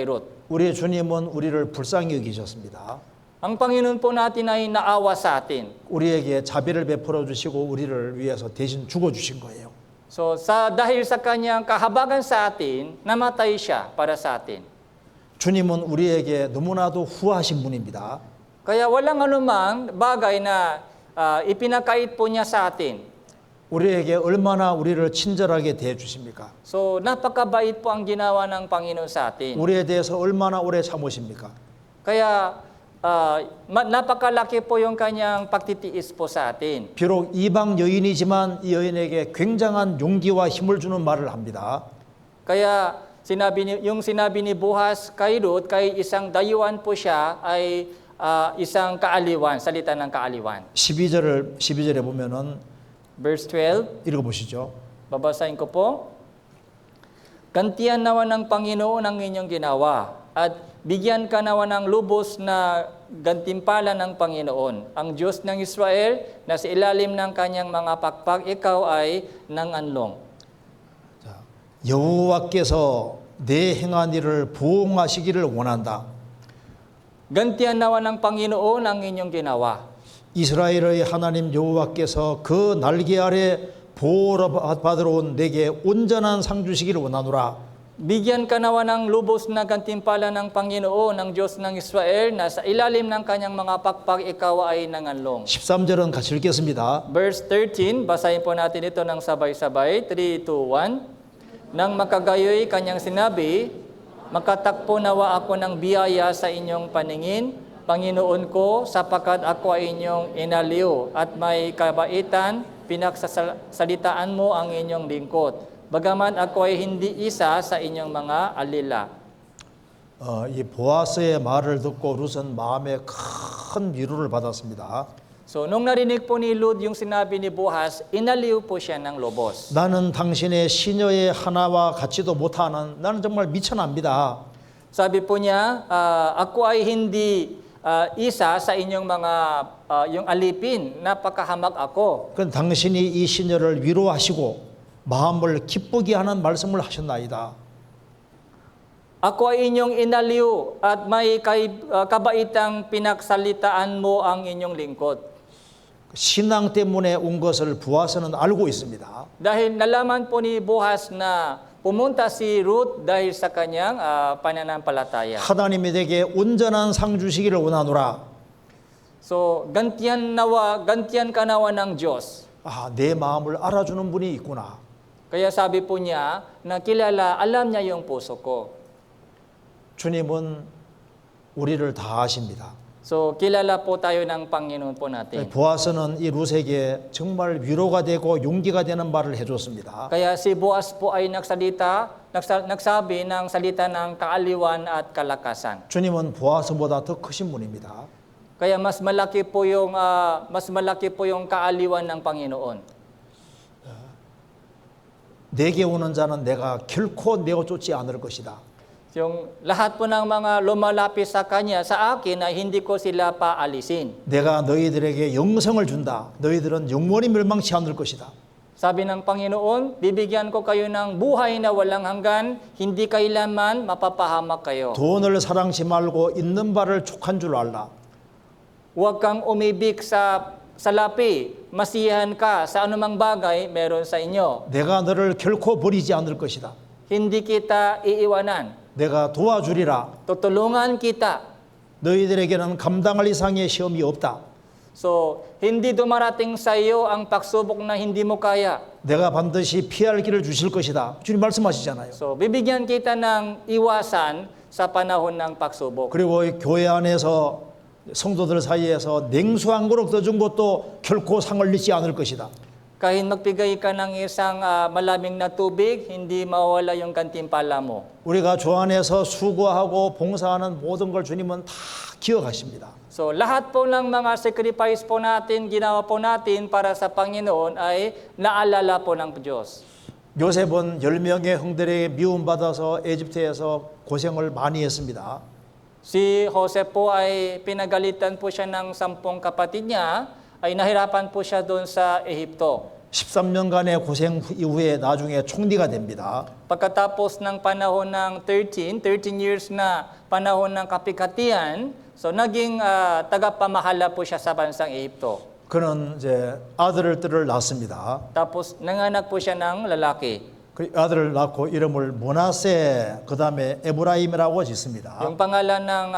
Ruth. 우리의 주님은 우리를 불쌍히 여기셨습니다. Ang Panginoon po natin ay naawa sa atin. 우리에게 자비를 베풀어 주시고 우리를 위해서 대신 죽어 주신 거예요. So dahil sa kanyang kahabagan sa atin, namatay siya para sa atin. 주님은 우리에게 너무나도 후하신 분입니다. Kaya walang anumang bagay na ipinakait po niya sa atin. 우리에게 얼마나 우리를 친절하게 대해 주십니까? So napakabait po ang ginawa ng Panginoon sa atin. 우리에 대해서 얼마나 오래 참으십니까? Kaya napakalaki po yung kanyang pagtitiis po sa atin. 비록 이방 여인이지만 이 여인에게 굉장한 용기와 힘을 주는 말을 합니다. Kaya yung sinabi ni Boaz kay Ruth, kay isang dayuhan po siya ay isang kaaliwan, salita ng kaaliwan. 12절에 보면은 Verse 12, 읽어보시죠. babasahin ko po. Gantihan nawa ng Panginoon ang inyong ginawa at bigyan ka nawa ng lubos na gantimpala ng Panginoon. Ang Diyos ng Israel na sa ilalim ng kanyang mga pakpak, ikaw ay nanganlong. 여호와께서 내 행한 일을 보응하시기를 원한다. Gantihan nawa ng Panginoon ang inyong ginawa. 이스라엘의 하나님 여호와께서 그 날개 아래 보호를 받으러 온 내게 온전한 상 주시기를 원하노라. Bigyan ka nawa ng lubos na gantimpala ng Panginoon, ng Diyos ng Israel, na sa ilalim ng kanyang mga pakpak, ikaw ay nanganlong. 13절은 같이 읽겠습니다. Verse 13, basahin po natin ito ng sabay-sabay. 3, 2, 1. Nang makagayoy kanyang sinabi, makatakpo nawa ako ng biyaya sa inyong paningin, Panginoon ko, sapagkat ako ay inyong inaliw at may kabaitan, pinagsasalitaan mo ang inyong lingkod. Bagaman ako ay hindi isa sa inyong mga alila. 이 보아스의 말을 듣고 룻은 마음에 큰 위로를 받았습니다. So, nung narinig po ni Ruth yung sinabi ni Boaz, inaliw po siya ng lobos. 나는 당신의 시녀의 하나와 같지도 못하는 나는 정말 미천합니다. Sabi po niya, ako ay hindi isa sa inyong mga yung alipin, napakahamag ako. 그 당신이 이 시녀를 위로하시고 마음을 기쁘게 하는 말씀을 하셨나이다. Ako ay inyong inaliw at may kabaitang pinagsalitaan mo ang inyong lingkod. 신앙 때문에 온 것을 보아스는 알고 있습니다. Dahil nalaman po ni Boaz na pumunta si Ruth dahil sa kanyang pananampalataya. 하나님이 내게 온전한 상 주시기를 원하노라. So, gantian ka nawa ng Diyos. 내 마음을 알아주는 분이 있구나. Kaya sabi po niya na alam niya yung puso ko. 주님은 우리를 다 아십니다. So, kilala po tayo ng Panginoon po natin. 보아스는 이 룻에게 정말 위로가 되고 용기가 되는 말을 해줬습니다. Kaya si Boaz po ay nagsabi ng salita ng kaaliwan at kalakasan. 주님은 보아스보다 더 크신 분입니다. Kaya mas malaki po yung kaaliwan ng Panginoon. 내게 오는 자는 내가 결코 내어 쫓지 않을 것이다. Yung lahat po ng mga lumalapit sa kanya, sa akin ay hindi ko sila paalisin. 내가 너희들에게 영성을 준다. 너희들은 영원히 멸망치 않을 것이다. Sabi ng Panginoon, bibigyan ko kayo ng buhay na walang hanggan, hindi kailanman mapapahamak kayo. 돈을 사랑치 말고 있는 바를 족한 줄 알라. Huwag kang umibig sa salapi, masiyahan ka sa anumang bagay meron sa inyo. 내가 너를 결코 버리지 않을 것이다. Hindi kita iiwanan. 내가 도와주리라. Tutulungan kita. 너희들에게는 감당할 이상의 시험이 없다. So, hindi dumarating sa iyo ang pagsubok na hindi mo kaya. 내가 반드시 피할 길을 주실 것이다. 주님 말씀하시잖아요. So, bibigyan kita ng iwasan sa panahon ng pagsubok. 그리고 이 교회 안에서 성도들 사이에서 냉수 한 그릇 더 준 것도 결코 상을 잃지 않을 것이다. Kahit magbigay ka ng isang malamig na tubig, hindi mawala yung gantimpala mo. 우리가 주 안에서 수고하고 봉사하는 모든 걸 주님은 다 기억하십니다. So lahat po ng mga sacrifice po natin, ginawa po natin para sa Panginoon ay naalala po ng Diyos. 요셉은 10명의 형들에게 미움받아서 에집트에서 고생을 많이 했습니다. Si Joseph po ay pinagalitan po siya ng 10 kapatid niya, ay nahirapan po siya doon sa Ehipto. 13년간의 고생 이후에 나중에 총리가 됩니다. Pagkatapos ng panahon ng 13 years na panahon ng kapikatian, so naging tagapamahala po siya sa bansang Ehipto. 그는 이제 아들을 낳습니다. Tapos nanganak po siya ng lalaki. 그 아들을 낳고 이름을 모나세 그다음에 에브라임이라고 짓습니다. Yung pangalan ng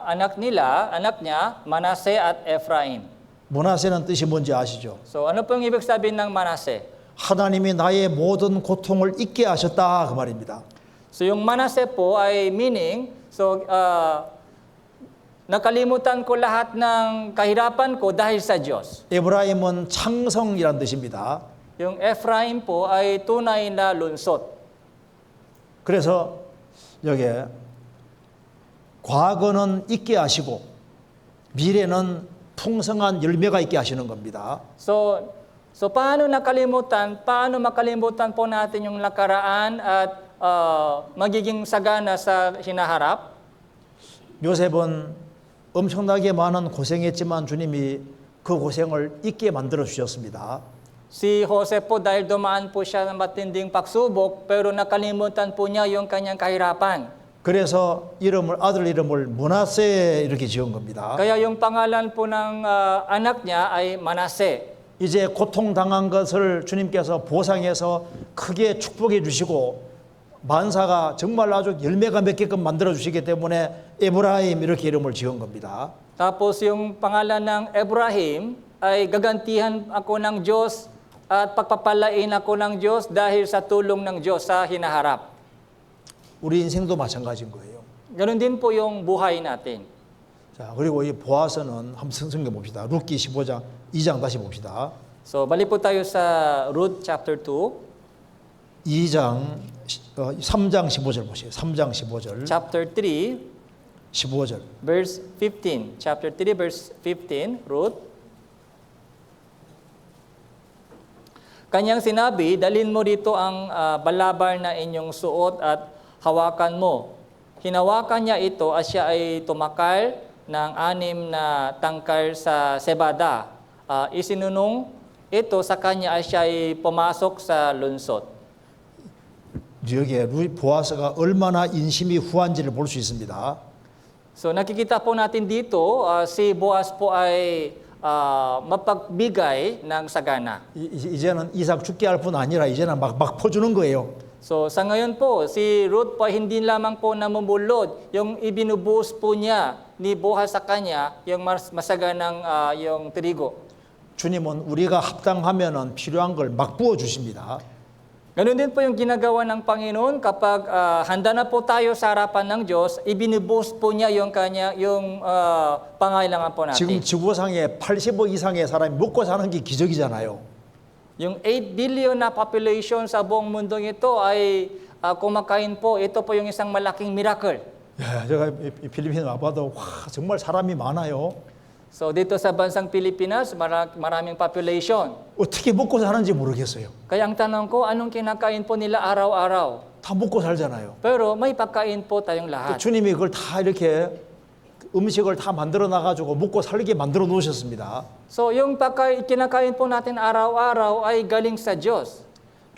anak niya, Manase at Ephraim. 모나세는 뜻이 뭔지 아시죠? So ano pong ibig sabihin ng Manase? 하나님이 나의 모든 고통을 잊게 하셨다 그 말입니다. So yung Manase po ay meaning, so nakalimutan ko lahat ng kahirapan ko dahil sa Diyos. 에브라임은 창성이란 뜻입니다. Yung Ephraim po ay tunay na lunsot. 그래서 여기에 과거는 잊게 하시고 미래는 풍성한 열매가 있게 하시는 겁니다. So paano makalimutan po natin yung nakaraan at magiging sagana sa hinaharap? 요셉은 엄청나게 많은 고생했지만 주님이 그 고생을 잊게 만들어 주셨습니다. Si Joseph po dahil dumaan po siya ng matinding pagsubok pero nakalimutan po niya yung kanyang kahirapan. 그래서 아들 이름을 모나세 이렇게 지은 겁니다. Kaya yung pangalan po ng anak niya ay Manase. 이제 고통당한 것을 주님께서 보상해서 크게 축복해 주시고 만사가 정말 아주 열매가 맺게끔 만들어 주시기 때문에 에브라임 이렇게 이름을 지은 겁니다. Tapos yung pangalan ng Ephraim ay gagantihan ako ng Diyos at pagpapalain ako ng Diyos dahil sa tulong ng Diyos sa hinaharap. 우리 인생도 마찬가지인 거예요. Ganon din po yung buhay natin. 자, 그리고 이 보아서는 한번 성경 봅시다. 룻기 15장 2장 다시 봅시다. So balik po tayo sa Ruth chapter 2, 3장 15절 보세요. 3장 15절. chapter 3, 15절. verse 15. Chapter 3, verse 15, Ruth. Kanyang sinabi, dalhin mo dito ang balabar na inyong suot at hawakan mo. Hinawakan niya ito at siya ay tumakal ng 6 na tangkal sa sebada. Isinunong ito sa kanya at siya ay pumasok sa lunsot. 여기에 보아스가 얼마나 인심이 후한지를 볼 수 있습니다. So nakikita po natin dito, si Boaz po ay mapagbigay ng sagana. 이제는 이삭 죽게 할 뿐 아니라 이제는 막 퍼주는 거예요. So sa ngayon po, si Ruth po hindi lamang po namumulod, yung ibinubuhos po niya ni Boaz sa kanya, yung masaganang yung trigo. 주님은 우리가 합당하면은 필요한 걸 막 부어 주십니다. Ganun din po yung ginagawa ng Panginoon kapag handa na po tayo sa harapan ng Diyos, ibinubuhos po niya yung pangailangan po natin. 지금 지구상에 80억 이상의 사람이 먹고 사는 게 기적이잖아요. Yung 8 billion na population sa buong mundong ito ay kumakain po. Ito po yung isang malaking miracle. 야, 제가 이 필리핀 와봐도 와, 정말 사람이 많아요. So dito sa bansang Pilipinas, maraming population. 어떻게 먹고 사는지 모르겠어요. Kaya ang tanong ko, anong kinakain po nila araw-araw? 다 먹고 살잖아요. Pero may pagkain po tayong 또 lahat. 주님이 그걸 다 이렇게 음식을 다 만들어 놔가지고 먹고 살게 만들어 놓으셨습니다. So yung kinakain po natin araw-araw ay galing sa Diyos.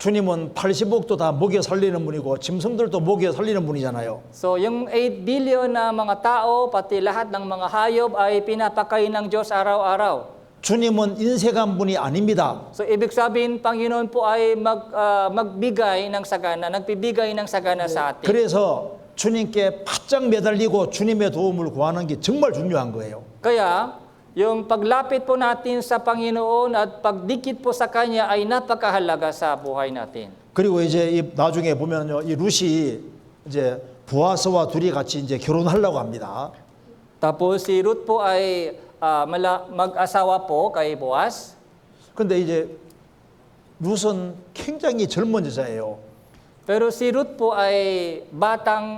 주님은 80억도 다 먹여 살리는 분이고 짐승들도 먹여 살리는 분이잖아요. So yung 8 billion na mga tao, pati lahat ng mga hayop ay pinapakain ng Diyos araw-araw. 주님은 인색한 분이 아닙니다. So ibig sabihin, Panginoon po ay magbigay ng sagana, nagpibigay ng sagana sa atin. 그래서 주님께 바짝 매달리고 주님의 도움을 구하는 게 정말 중요한 거예요. Kaya, yung paglapit po natin sa Panginoon at pagdikit po sa Kanya ay napakahalaga sa buhay natin. 그리고 이제 나중에 보면요, 이 룻이 이제 보아스와 둘이 같이 이제 결혼하려고 합니다. Tapos si Ruth po ay mag-asawa po kay Boaz. 근데 이제 룻은 굉장히 젊은 여자예요. Pero si Ruth po ay batang,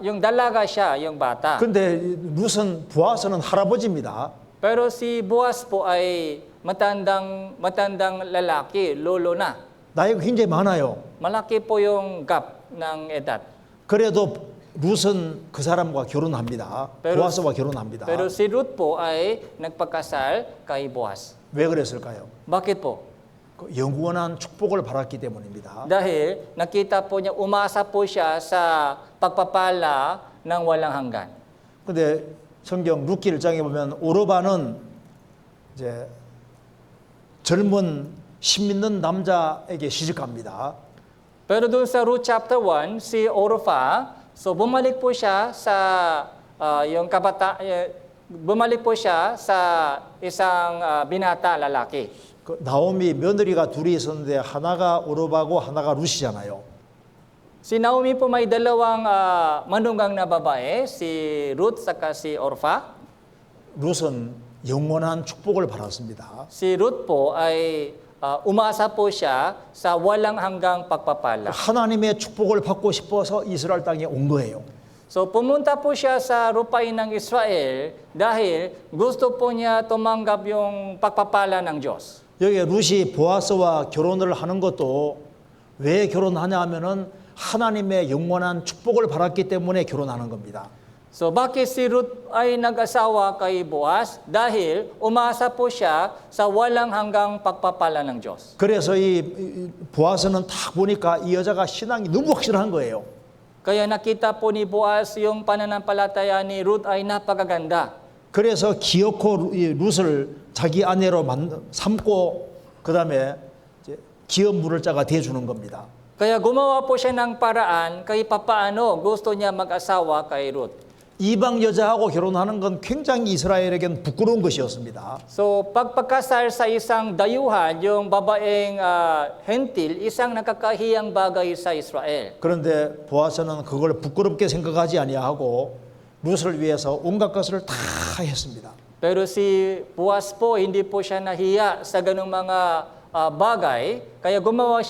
yung dalaga siya, yung bata. 근데 룻은 보아스는 할아버지입니다. Pero si Boaz po ay matandang lalaki, lolo na. 나이가 굉장히 많아요. Malaki po yung gap ng edad. 그래도 룻은 그 사람과 결혼합니다. Pero- 보아스와 결혼합니다. Pero si Ruth po ay nagpakasal kay Boaz. 왜 그랬을까요? Bakit po? 그 영원한 축복을 받았기 때문입니다. Dahil nakita po niya, umasa po siya sa pagpapala ng walang hanggan. 근데 성경 룻기 1장에 보면 오르바는 이제 젊은 힘있는 남자에게 시집갑니다. Pero doon sa Ruth chapter 1, si Orpha, so bumalik po siya sa bumalik po siya sa isang binata lalaki. 그 나오미 며느리가 둘이 있었는데 하나가 오르바고 하나가 룻이잖아요. Si Naomi po may dalawang manugang na babae, si Ruth saka si Orpha. 룻은 영원한 축복을 받았습니다. Si Ruth po ay umasa po siya sa walang hanggang pagpapala. 하나님의 축복을 받고 싶어서 이스라엘 땅에 온 거예요. So pumunta po siya sa lupain ng Israel dahil gusto po niya tumanggap yung pagpapala ng Diyos. 여기 룻이 보아스와 결혼을 하는 것도 왜 결혼하냐 하면은 하나님의 영원한 축복을 받았기 때문에 결혼하는 겁니다. So bakit si Ruth ay nag-asawa kay Boaz? Dahil umasa po siya sa walang hanggang pagpapala ng Diyos. 그래서 이 보아스는 딱 보니까 이 여자가 신앙이 너무 확실한 거예요. Kaya nakita po ni Boaz yung pananampalataya ni Ruth ay napakaganda. 그래서 기어코 이 룻을 자기 아내로 삼고 그다음에 이제 기업 물을 자가 돼 주는 겁니다. Kaya gumawa po siya ng paraan kay papaano gusto niya mag-asawa kay Ruth. 이방 여자하고 결혼하는 건 굉장히 이스라엘에겐 부끄러운 것이었습니다. So pagpagkasal sa isang dayuhan, yung babaeng hentil, isang nakakahiyang bagay sa Israel. 그런데 보아스는 그걸 부끄럽게 생각하지 아니하고 룻을 위해서 온갖 것을 다 했습니다. Pero si Boaz po, hindi po siya nahiya sa ganung mga bagay, kaya gumawa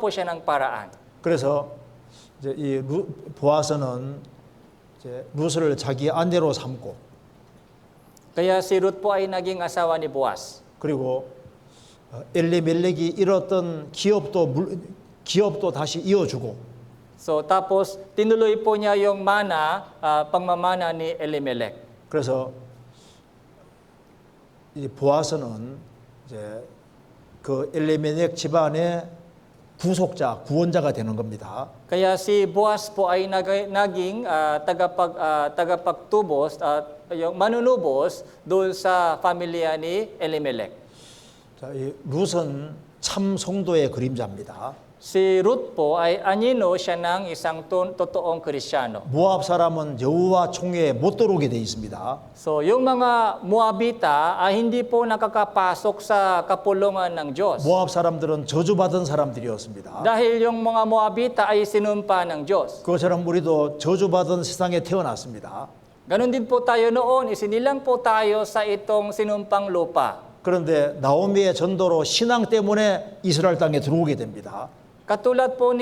po siya ng paraan. 그래서 이제 이 보아스는 이제 룻을 자기 아내로 삼고 Kaya si Ruth po ay naging asawa ni Boaz. 그리고 엘리멜렉이 잃었던 기업도 다시 이어주고 So tapos tinuloy po niya yung pagmamana ni Elimelech. 그래서 이 보아스는 이제 그 엘리멜렉 집안의 구원자가 되는 겁니다. Kaya si Boaz po ay naging tagapagtubos yung manunubos doon sa pamilya ni Elimelech. 자, 이 룻은 참 성도의 그림자입니다. Si Ruth po ay anyino siya ng isang totoong Kristiyano. 모압 사람은 여호와 총회에 못 들어오게 돼 있습니다. So yung mga Moabita ay hindi po nakakapasok sa kapulungan ng Diyos. 모압 사람들은 저주받은 사람들이었습니다. Dahil yung mga Moabita ay sinumpa ng Diyos. 그것처럼 우리도 저주받은 세상에 태어났습니다. Ganon din po tayo noon, isinilang po tayo sa itong sinumpang lupa. 그런데 나오미의 전도로 신앙 때문에 이스라엘 땅에 들어오게 됩니다. Katulad po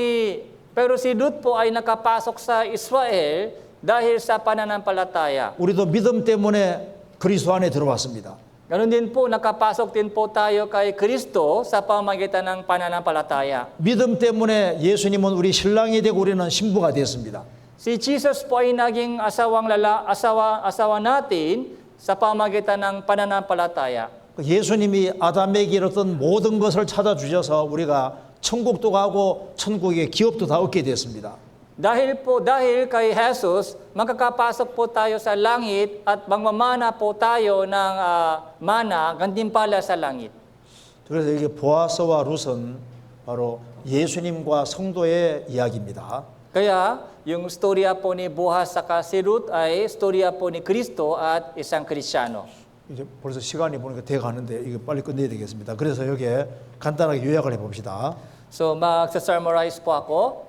pero si Ruth po ay nakapasok sa Israel dahil sa pananampalataya. 우리도 믿음 때문에 그리스도 안에 들어왔습니다. Ganon din po, nakapasok din po tayo kay Kristo sa pamamagitan ng pananampalataya. 믿음 때문에 예수님은 우리 신랑이 되고 우리는 신부가 됐습니다. Si Jesus po ay naging asawa natin sa pamamagitan ng pananampalataya. 예수님이 아담에게 잃었던 모든 것을 찾아주셔서 우리가 천국도 가고 천국의 기업도 다 얻게 됐습니다. Dahil kay Jesus, makakapasok po tayo sa langit at magmamana po tayo ng mana, gantimpala sa langit. 그래서 이게 보아스와 룻은 바로 예수님과 성도의 이야기입니다. Kaya yung storya po ni Boaz saka si Ruth ay storya po ni Kristo at isang Kristiyano. 이제 벌써 시간이 보니까 돼 가는데 이거 빨리 끝내야 되겠습니다. 그래서 여기에 간단하게 요약을 해 봅시다. So magsa-summarize po ako.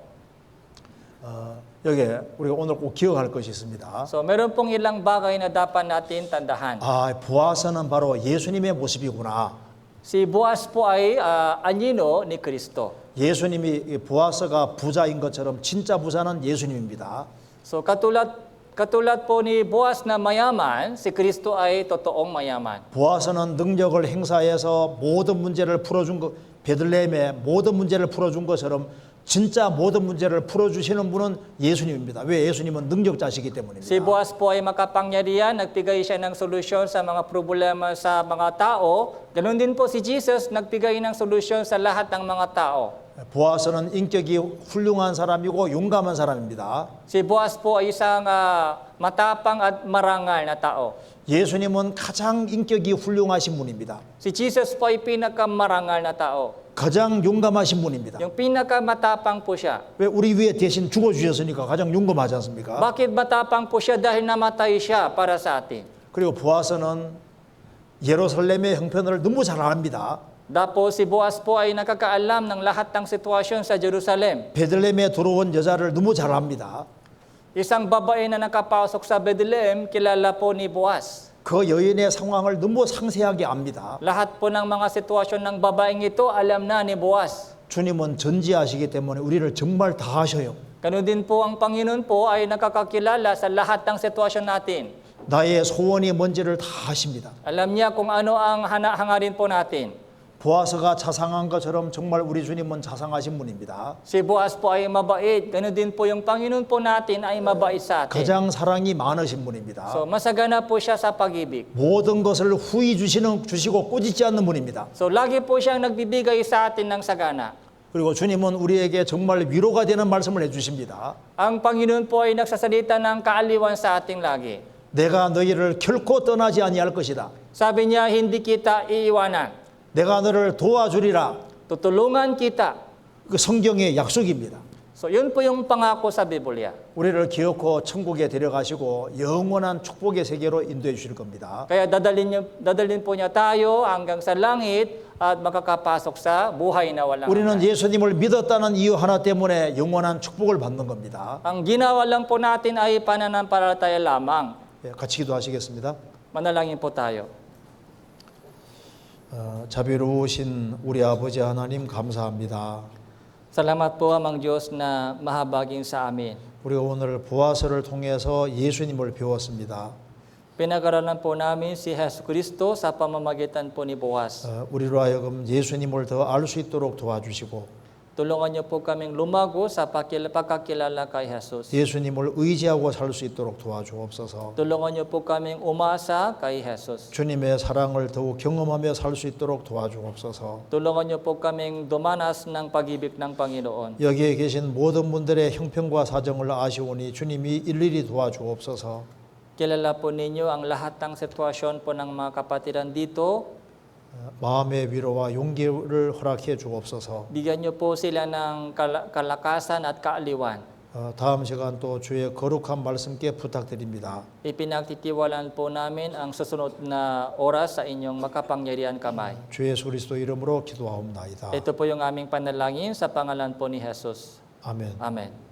여기에 우리가 오늘 꼭 기억할 것이 있습니다. So meron pong ilang bagay na dapat natin tandahan. 아, 보아스는 바로 예수님의 모습이구나. Si Boaz po ay anyino ni Kristo. 예수님이 이 보아스가 부자인 것처럼 진짜 부자는 예수님입니다. So katulad po ni Boaz na mayaman, si Kristo ay totoong mayaman. 보아스는 능력을 행사해서 모든 문제를 풀어준 것, 베들레헴의 모든 문제를 풀어준 것처럼 진짜 모든 문제를 풀어주시는 분은 예수님입니다. 왜? 예수님은 능력자시기 때문입니다. Si Boaz po ay makapangyarihan, nagbigay siya ng solusyon sa mga problema sa mga tao. Ganon din po si Jesus, nagbigay ng solusyon sa lahat ng mga tao. 보아스는 인격이 훌륭한 사람이고 용감한 사람입니다. Si Boaz po ay isang matapang at marangal na tao. 예수님은 가장 인격이 훌륭하신 분입니다. Si Jesus po ay pinakamarangal na tao. 가장 용감하신 분입니다. Yung pinakamatapang po siya. 왜? 우리 위해 대신 죽어주셨으니까 가장 용감하지 않습니까? Bakit matapang po siya? Dahil namatay siya para sa atin. 그리고 보아스는 예루살렘의 형편을 너무 잘 압니다. Tapos si Boaz po ay nakakaalam ng lahat ng sitwasyon sa Jerusalem. 베들레헴에 들어온 여자를 너무 잘 압니다. Isang babae na nakapasok sa Bethlehem, kilala po ni Boaz. 그 여인의 상황을 너무 상세하게 압니다. Lahat po ng mga sitwasyon ng babaeng ito, alam na ni Boaz. 주님은 전지하시기 때문에 우리를 정말 다 하셔요. Ganun din po ang Panginoon po ay nakakakilala sa lahat ng sitwasyon natin. 나의 소원이 뭔지를 다 아십니다. Alam niya kung ano ang hangarin po natin. 보아스가 자상한 것처럼 정말 우리 주님은 자상하신 분입니다. Si Boaz po ay mabait. Ganun din po yung Panginoon po natin ay mabait sa atin. 가장 사랑이 많으신 분입니다. So masagana po siya sa pag-ibig. 모든 것을 후히 주시고 꾸짖지 않는 분입니다. So lagi po siyang nagbibigay sa atin ng sagana. 그리고 주님은 우리에게 정말 위로가 되는 말씀을 해주십니다. Ang Panginoon po ay nagsasalita ng kaaliwan sa ating lagi. 내가 너희를 결코 떠나지 아니할 것이다. Sabi niya, hindi kita iiwanan. 내가 너를 도와주리라. Tutulungan kita. 그 성경의 약속입니다. So yun po yung pangako sa Biblia. 우리를 기어코 천국에 데려가시고 영원한 축복의 세계로 인도해 주실 겁니다. Kaya dadalhin po niya tayo hanggang sa langit at makakapasok sa buhay na walang 우리는 hanggan. 예수님을 믿었다는 이유 하나 때문에 영원한 축복을 받는 겁니다. Ang ginawa lang po natin ay pananampalataya lamang. 예, 같이 기도하시겠습니다. Manalangin po tayo. 자비로우신 우리 아버지 하나님 감사합니다. Salamat po amang Diyos na mahabagin sa amin. 우리가 오늘 보아스를 통해서 예수님을 배웠습니다. Pinag-aralan po namin si Hesus Kristo sa pamamagitan po ni Boaz. 우리로 하여금 예수님을 더 알 수 있도록 도와주시고 Tulungan niyo po kaming lumago sa pagkakilala kay Jesus. 예수님을 의지하고 살 수 있도록 도와주옵소서. Tulungan niyo po kaming umasa kay Jesus. 주님의 사랑을 더욱 경험하며 살 수 있도록 도와주옵소서. Tulungan niyo po kaming dumanas ng pag-ibig ng Panginoon. 여기에 계신 모든 분들의 형편과 사정을 아시오니 주님이 일일이 도와주옵소서. Kilala po ninyo ang lahat ng sitwasyon po ng mga kapatiran dito. 마음의 위로와 용기를 허락해 주옵소서. Bigyan niyo po sila ng kalakasan at kaaliwan. 다음 시간 또 주의 거룩한 말씀께 부탁드립니다. Ipinagtitiwalaan po namin ang susunod na oras sa inyong makapangyarihan kamay. 주 예수 그리스도 이름으로 기도하옵나이다. Ito po yung aming panalangin sa pangalan po ni Jesus. 아멘. Amen.